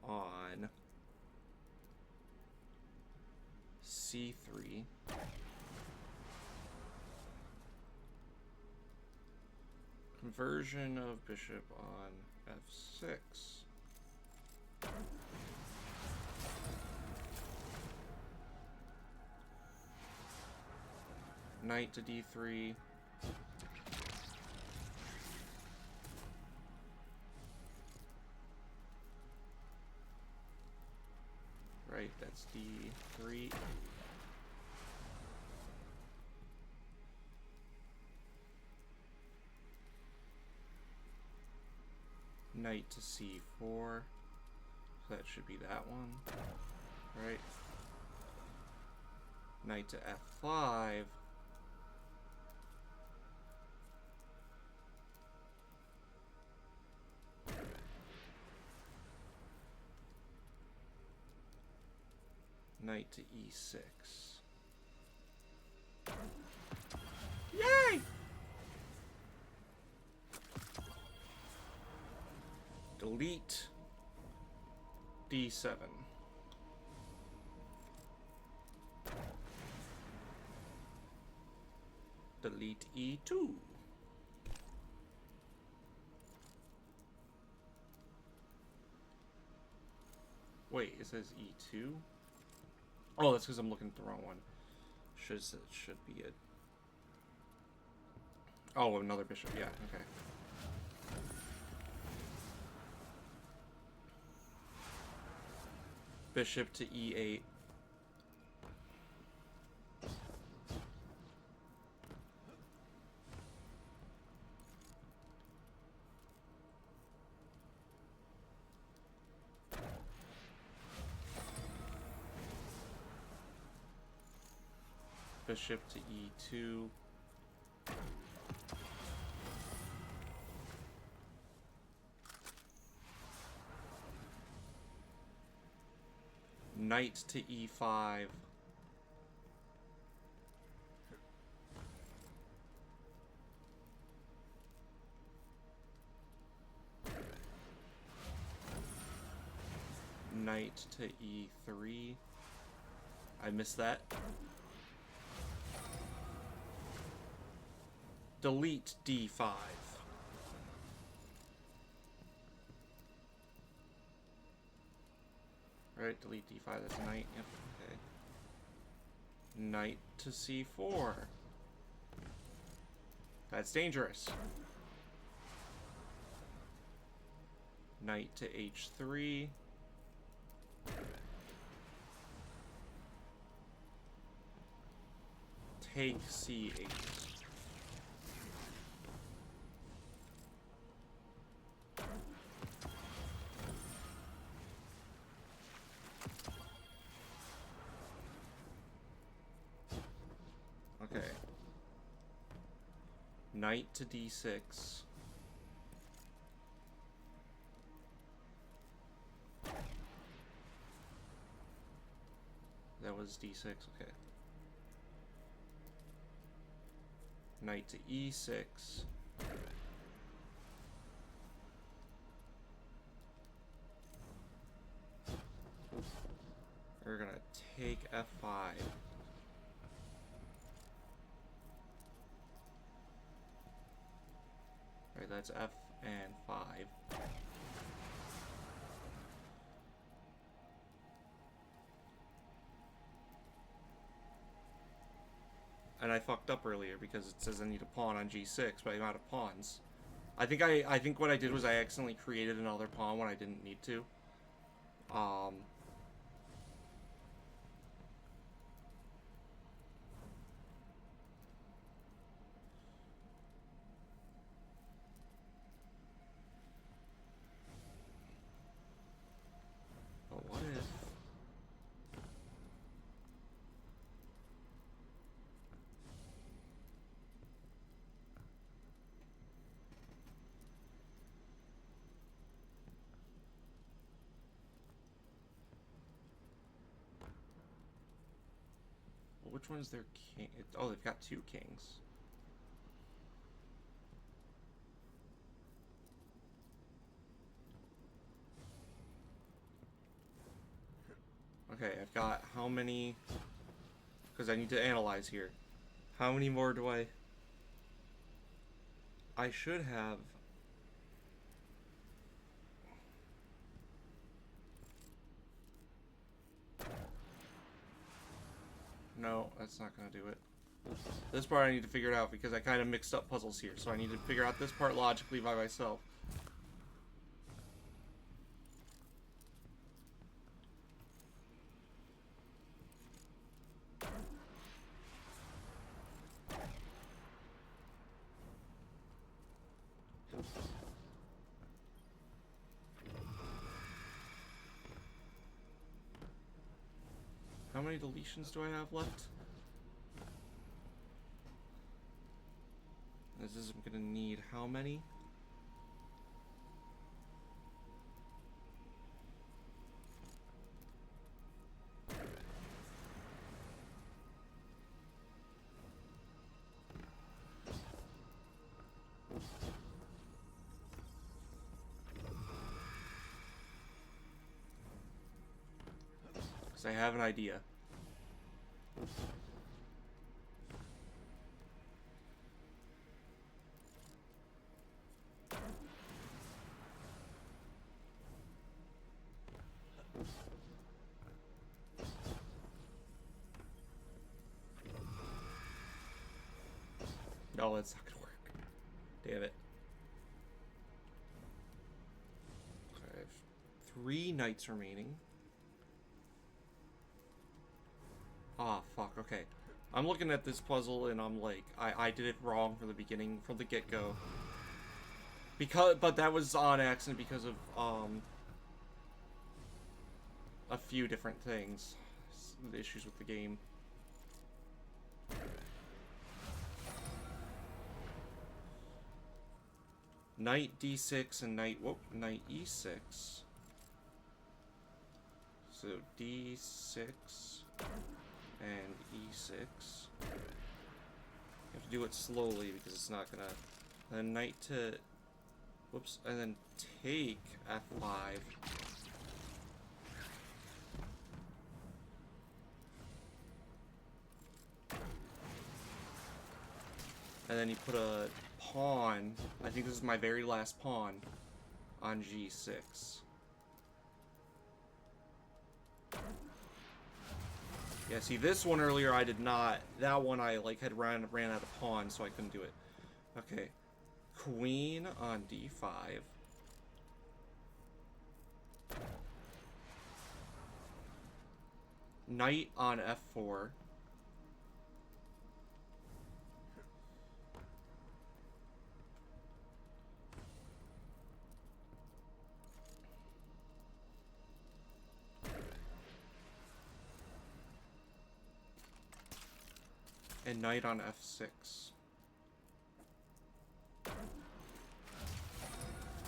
On c3. Conversion of bishop on f6. Knight to d3. Right, that's d3. Knight to c4. So that should be that one. Right. Knight to f5. Knight to e6. Yay! Delete d7. Delete e2. Wait, it says e2? Oh, that's because I'm looking at the wrong one. Should be it. Oh, another bishop. Yeah, okay. Bishop to e8. Bishop to e2. Knight to e5. Knight to e3. I missed that. delete D5. Right, delete D5, that's knight, yep, okay. Knight to C4. That's dangerous. Knight to H3. Take C8. Okay. Knight to D6. That was D6, okay. Knight to E6. We're gonna take F5. Right, that's F and 5. And I fucked up earlier because it says I need a pawn on G6, but I'm out of pawns. I think what I did was I accidentally created another pawn when I didn't need to. But what if... Which one's their king? Oh, they've got 2 kings. Okay, I've got how many... Because I need to analyze here. How many more do I... I should have... No, that's not gonna do it. This part I need to figure it out because I kind of mixed up puzzles here, so I need to figure out this part logically by myself. How many deletions do I have left? This is gonna need how many? Because I have an idea. No, that's not gonna work. Damn it. Okay, I have 3 knights remaining. Ah, fuck, okay. I'm looking at this puzzle and I'm like, I did it wrong from the beginning, from the get-go. But that was on accident because of, a few different things. Issues with the game. Knight D6 and knight E6. So D6 and E6. You have to do it slowly because it's not gonna... Then knight to... Whoops. And then take F5. And then you put a pawn. I think this is my very last pawn on G6. Yeah, see, this one earlier I did not. That one I like had ran out of pawns, so I couldn't do it. Okay, queen on D5. Knight on F4. And knight on F6.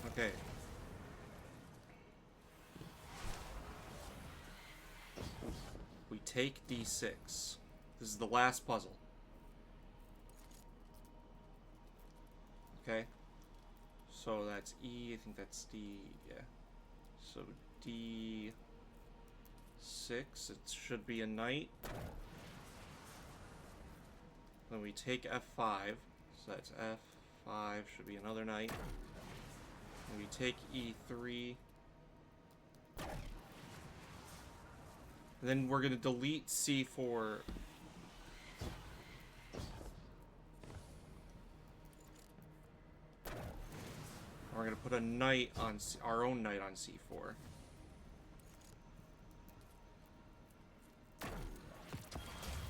Okay. We take D6. This is the last puzzle. Okay. So that's E, I think that's D, yeah. So D6, it should be a knight. Then we take F5, so that's F5, should be another knight. And we take E3. And then we're going to delete C4. We're going to put a knight on our own knight on C4.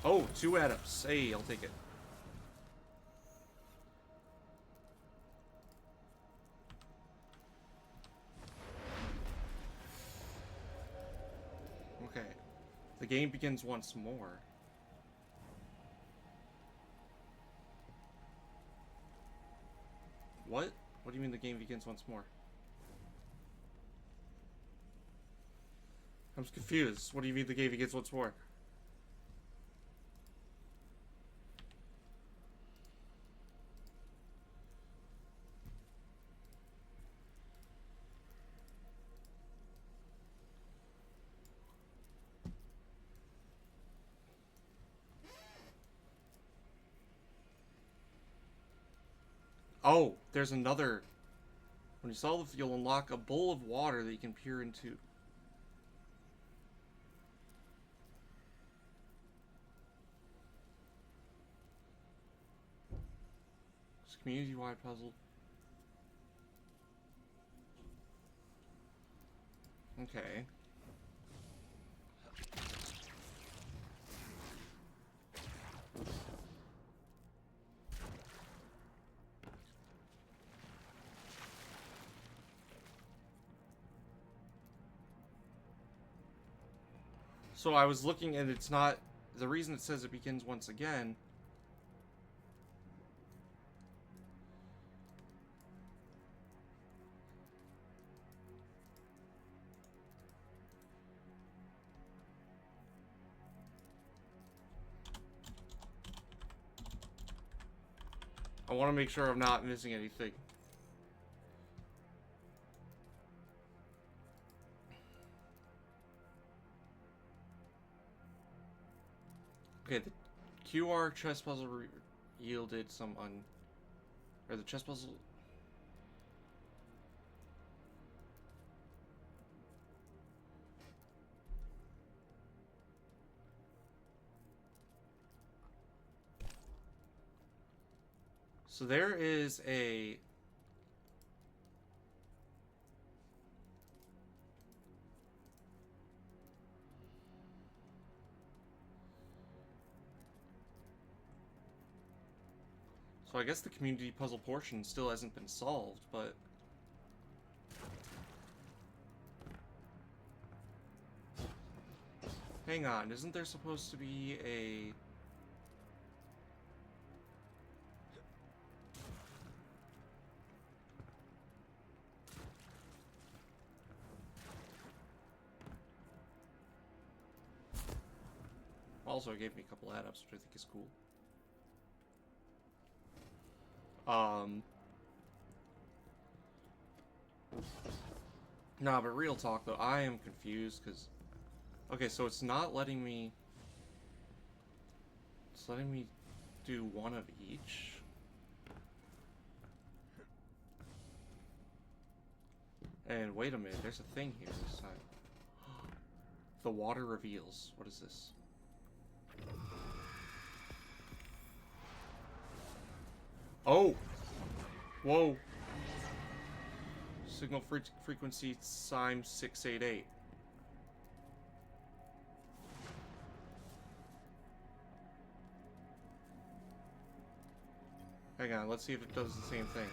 Oh, 2 add-ups. Hey, I'll take it. Okay. The game begins once more. What? What do you mean the game begins once more? I'm confused. What do you mean the game begins once more? Oh, there's another. When you solve, you'll unlock a bowl of water that you can peer into. It's a community-wide puzzle. Okay. So I was looking and it's not, the reason it says it begins once again. I want to make sure I'm not missing anything. Okay, the QR chess puzzle yielded some or the chess puzzle. So there is a. So I guess the community puzzle portion still hasn't been solved, but... Hang on, isn't there supposed to be a... Also, it gave me a couple add-ups, which I think is cool. Nah, but real talk though, I am confused because, okay, so it's not letting me, it's letting me do one of each. And wait a minute, there's a thing here this time. The water reveals. What is this? Oh! Whoa! Signal frequency SIME 688. Hang on, let's see if it does the same thing.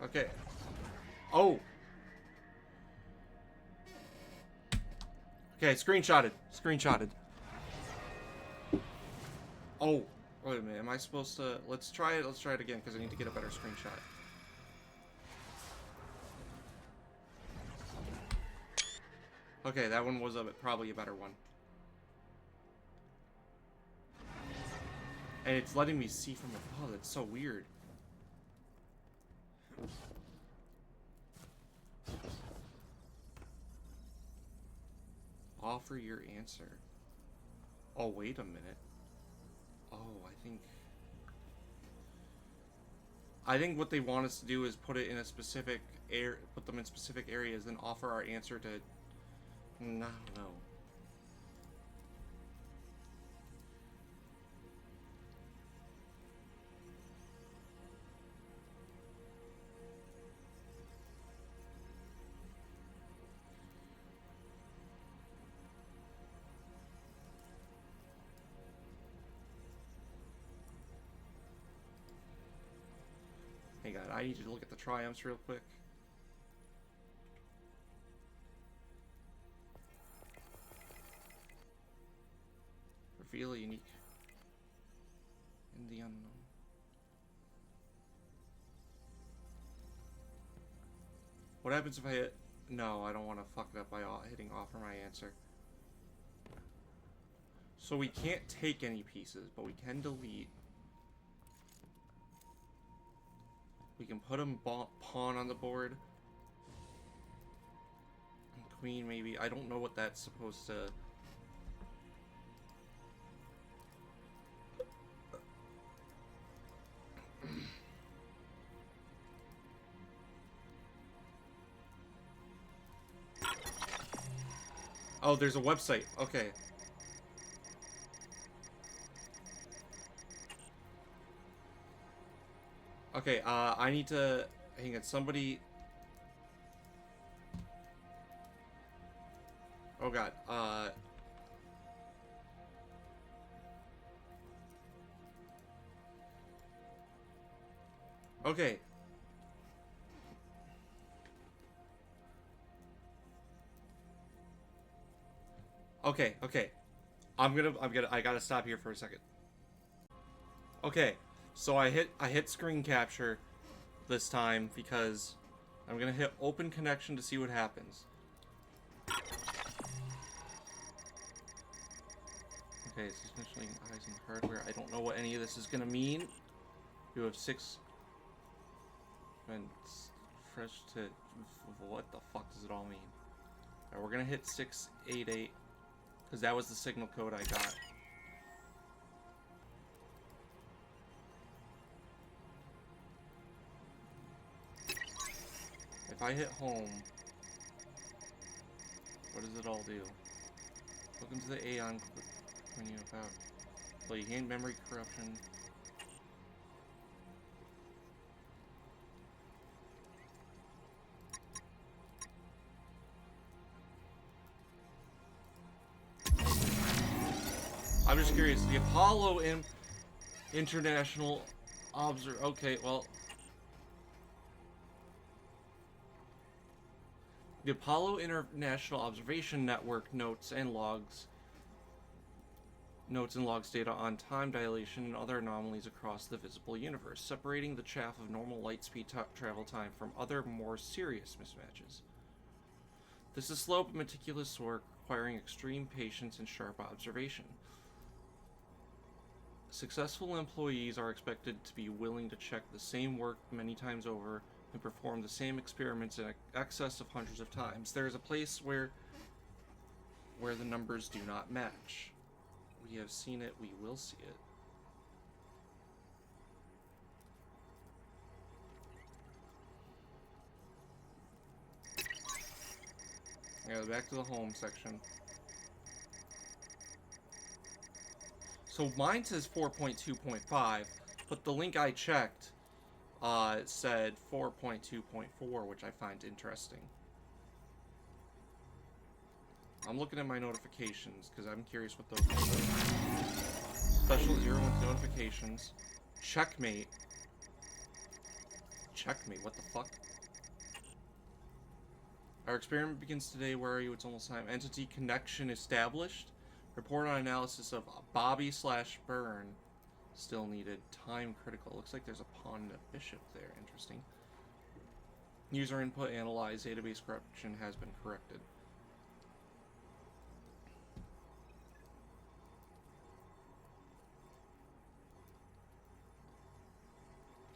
Okay. Oh! Okay, screenshotted. Screenshotted. Oh! Wait a minute, am I supposed to... Let's try it again, because I need to get a better screenshot. Okay, that one was probably a better one. And it's letting me see from above. That's so weird. Offer your answer. Oh, wait a minute. Oh, I think what they want us to do is put it in a specific put them in specific areas, and offer our answer to... I don't know. Hang on, I need to look at the triumphs real quick. Reveal a unique in the unknown. What happens if I hit... No, I don't want to fuck it up by hitting offer my answer. So we can't take any pieces, but we can delete. We can put a pawn on the board. Queen, maybe. I don't know what that's supposed to... Oh, there's a website. Okay. Okay, I need to... Hang on, somebody... Oh god, Okay. Okay. I gotta stop here for a second. Okay, so I hit screen capture this time because I'm gonna hit open connection to see what happens. Okay, it's essentially eyes and hardware. I don't know what any of this is gonna mean. You have 6 and fresh to... What the fuck does it all mean? Alright, we're gonna hit 688 because that was the signal code I got. If I hit home, what does it all do? Look into the Aeon menu about. Well, you gain memory corruption. I'm just curious. The Apollo International Okay, well. The Apollo International Observation Network notes and logs data on time dilation and other anomalies across the visible universe, separating the chaff of normal light speed travel time from other more serious mismatches. This is slow but meticulous work requiring extreme patience and sharp observation. Successful employees are expected to be willing to check the same work many times over and perform the same experiments in excess of hundreds of times. There is a place where the numbers do not match. We have seen it, we will see it. Yeah, back to the home section. So mine says 4.2.5, but the link I checked said 4.2.4, which I find interesting. I'm looking at my notifications because I'm curious what those are. Special 0 with notifications. Checkmate. Checkmate, what the fuck? Our experiment begins today. Where are you? It's almost time. Entity connection established. Report on analysis of Bobby/Burn. Still needed. Time critical. Looks like there's a pawn and a bishop there. Interesting. User input analyzed. Database corruption has been corrected.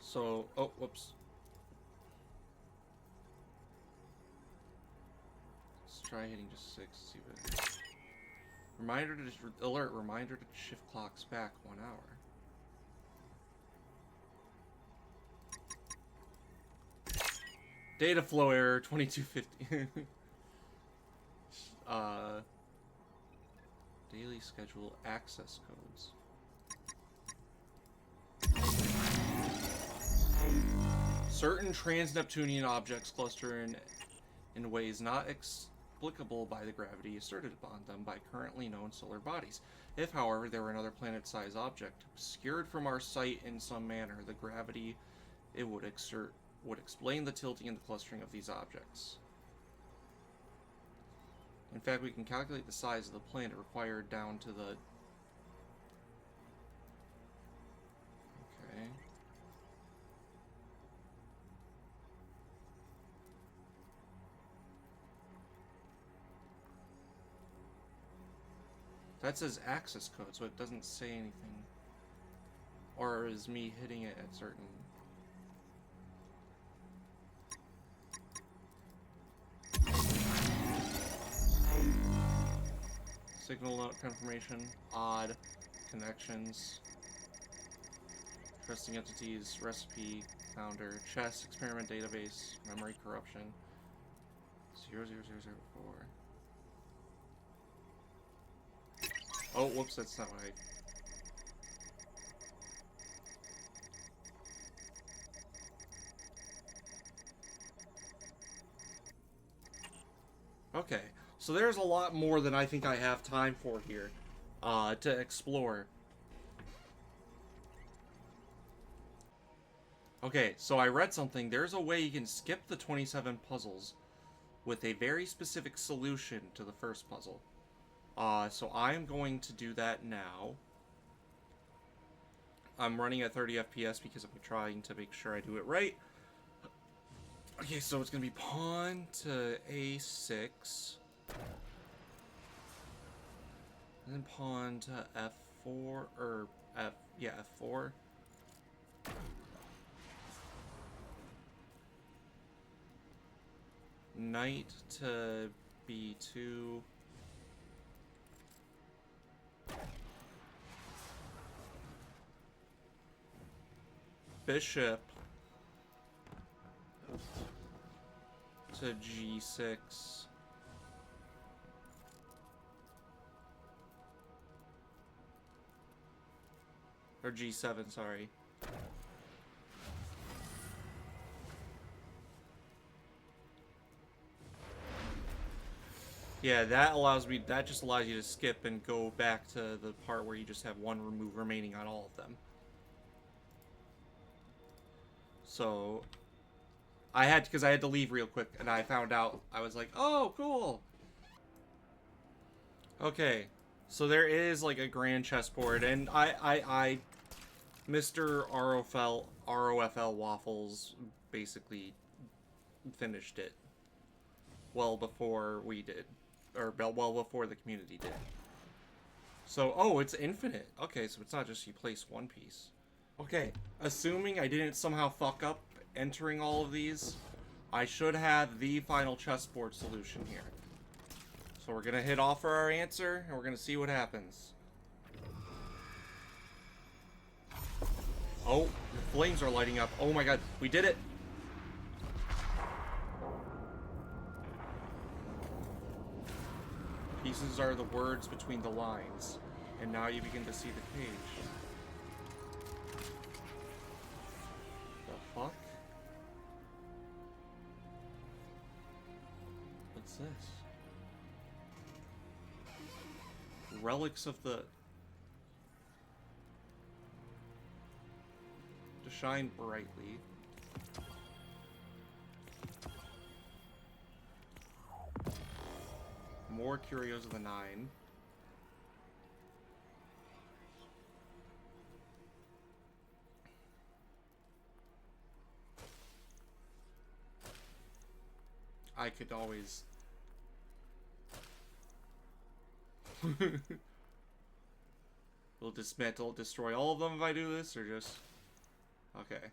So, oh, whoops. Let's try hitting just 6. See what. Reminder to alert. Reminder to shift clocks back 1 hour. Data flow error 2250. Daily schedule access codes. Certain trans-Neptunian objects cluster in ways not explicable by the gravity exerted upon them by currently known solar bodies. If, however, there were another planet-sized object obscured from our sight in some manner, the gravity it would exert would explain the tilting and the clustering of these objects. In fact, we can calculate the size of the planet required down to the... Okay. That says access code, so it doesn't say anything. Or is me hitting it at certain... Signal note confirmation, odd, connections, trusting entities, recipe, founder, chess, experiment database, memory corruption, 00004. Oh, whoops, that's not what I... Okay. So there's a lot more than I think I have time for here to explore. Okay, so I read something. There's a way you can skip the 27 puzzles with a very specific solution to the first puzzle. So I'm going to do that now. I'm running at 30 FPS because I'm trying to make sure I do it right. Okay, so it's going to be pawn to A6. And then pawn to F4, or F4. Knight to B2. Bishop to G6. Or G7, sorry. Yeah, that just allows you to skip and go back to the part where you just have one remove remaining on all of them. So, because I had to leave real quick, and I found out, I was like, oh, cool! Okay, so there is, like, a grand chessboard, and Mr. ROFL Waffles basically finished it well before we did, or well before the community did. So, oh, it's infinite. Okay, so it's not just you place one piece. Okay, assuming I didn't somehow fuck up entering all of these, I should have the final chessboard solution here. So we're gonna hit offer our answer, and we're gonna see what happens. Oh, the flames are lighting up. Oh my god, we did it! Pieces are the words between the lines. And now you begin to see the page. The fuck? What's this? Relics of the... To shine brightly. More Curios of the Nine. I could always... We'll dismantle, destroy all of them if I do this, or just... Okay.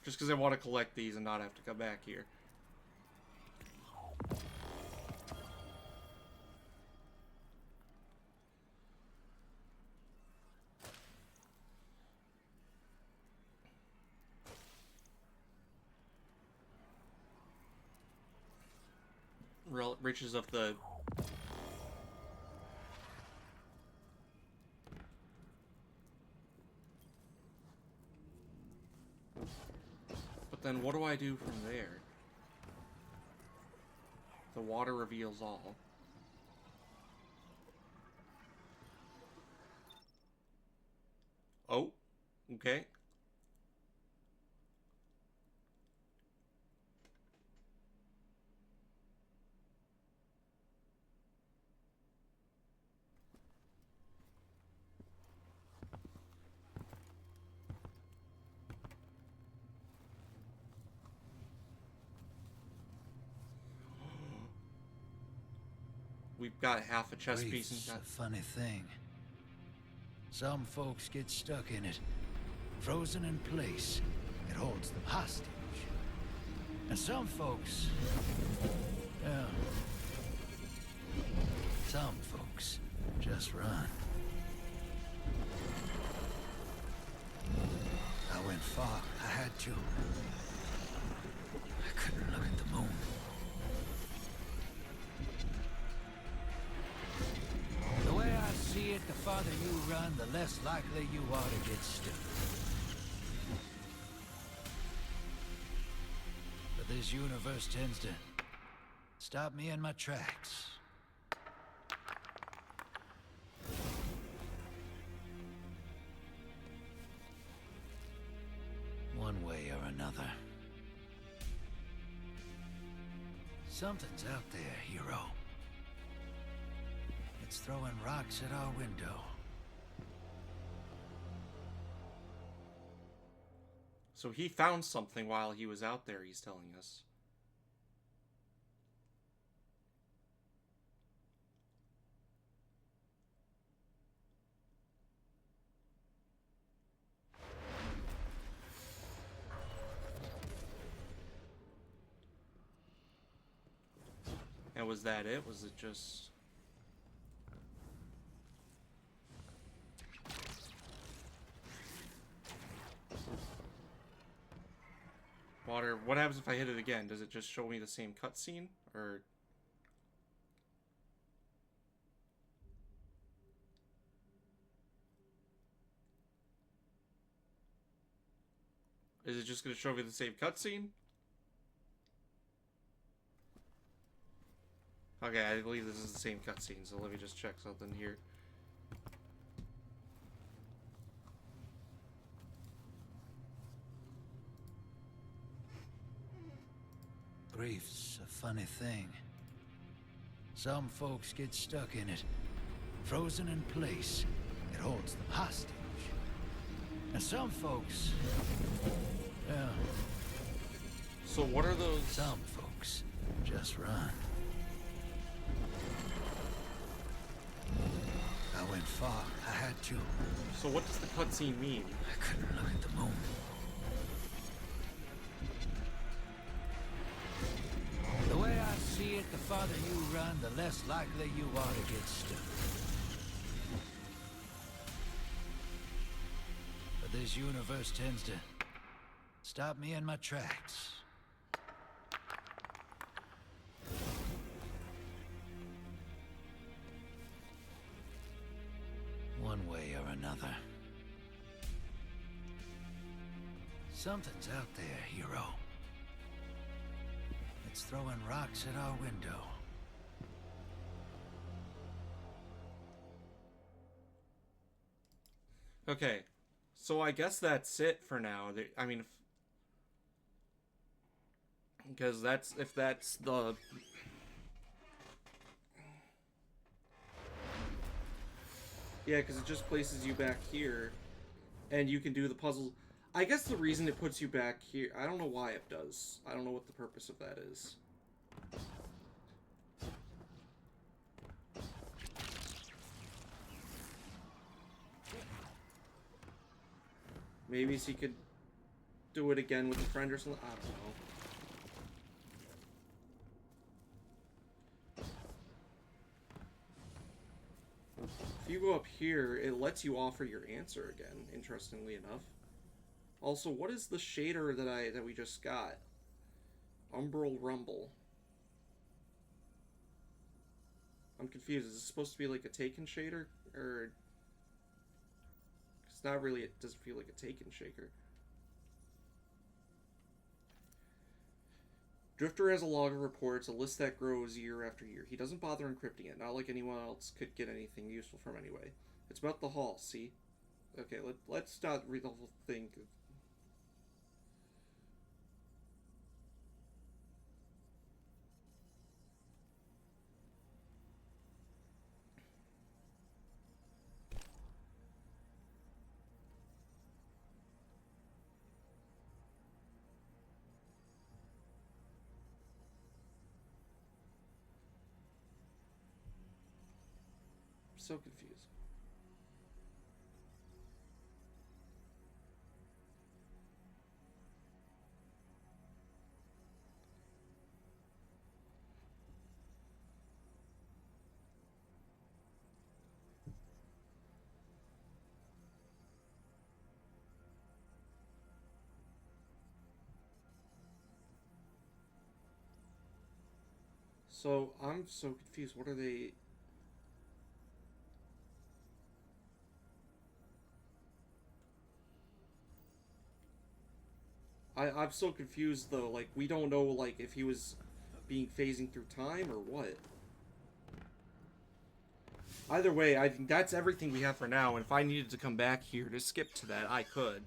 Just because I want to collect these and not have to come back here. Riches of the... But then what do I do from there? The water reveals all. Oh, okay. We've got half a chess piece and Grief's got... a funny thing. Some folks get stuck in it, frozen in place. It holds them hostage. And some folks, yeah, some folks just run. I went far. I had to. I couldn't look at the moon. The way I see it, the farther you run, the less likely you are to get stuck. But this universe tends to stop me in my tracks. One way or another. Something's out there, hero. It's throwing rocks at our window. So he found something while he was out there, he's telling us. And was that it? Was it just... Water. What happens if I hit it again? Does it just show me the same cutscene? Or... Is it just going to show me the same cutscene? Okay, I believe this is the same cutscene, so let me just check something here. Grief's a funny thing. Some folks get stuck in it, frozen in place. It holds them hostage. And some folks, yeah, So what are those... some folks just run. I went far. I had to. So what does the cutscene mean? I couldn't look at the moon. The way I see it, the farther you run, the less likely you are to get stuck. But this universe tends to stop me in my tracks. Something's out there, hero. It's throwing rocks at our window. Okay, so I guess that's it for now. I mean, because if that's the... Yeah, because it just places you back here, and you can do the puzzles. I guess the reason it puts you back here, I don't know why it does. I don't know what the purpose of that is. Maybe so you could do it again with a friend or something. I don't know. If you go up here, it lets you offer your answer again, interestingly enough. Also, what is the shader that we just got? Umbral Rumble. I'm confused. Is this supposed to be like a Taken shader? Or... It's not really, it doesn't feel like a Taken shaker. Drifter has a log of reports, a list that grows year after year. He doesn't bother encrypting it, not like anyone else could get anything useful from anyway. It's about the hall, see? Okay, let's not read the whole thing. So confused. So, I'm so confused. What are they... I'm so confused though, like, we don't know, like, if he was being phasing through time or what. Either way, I think that's everything we have for now, and if I needed to come back here to skip to that, I could.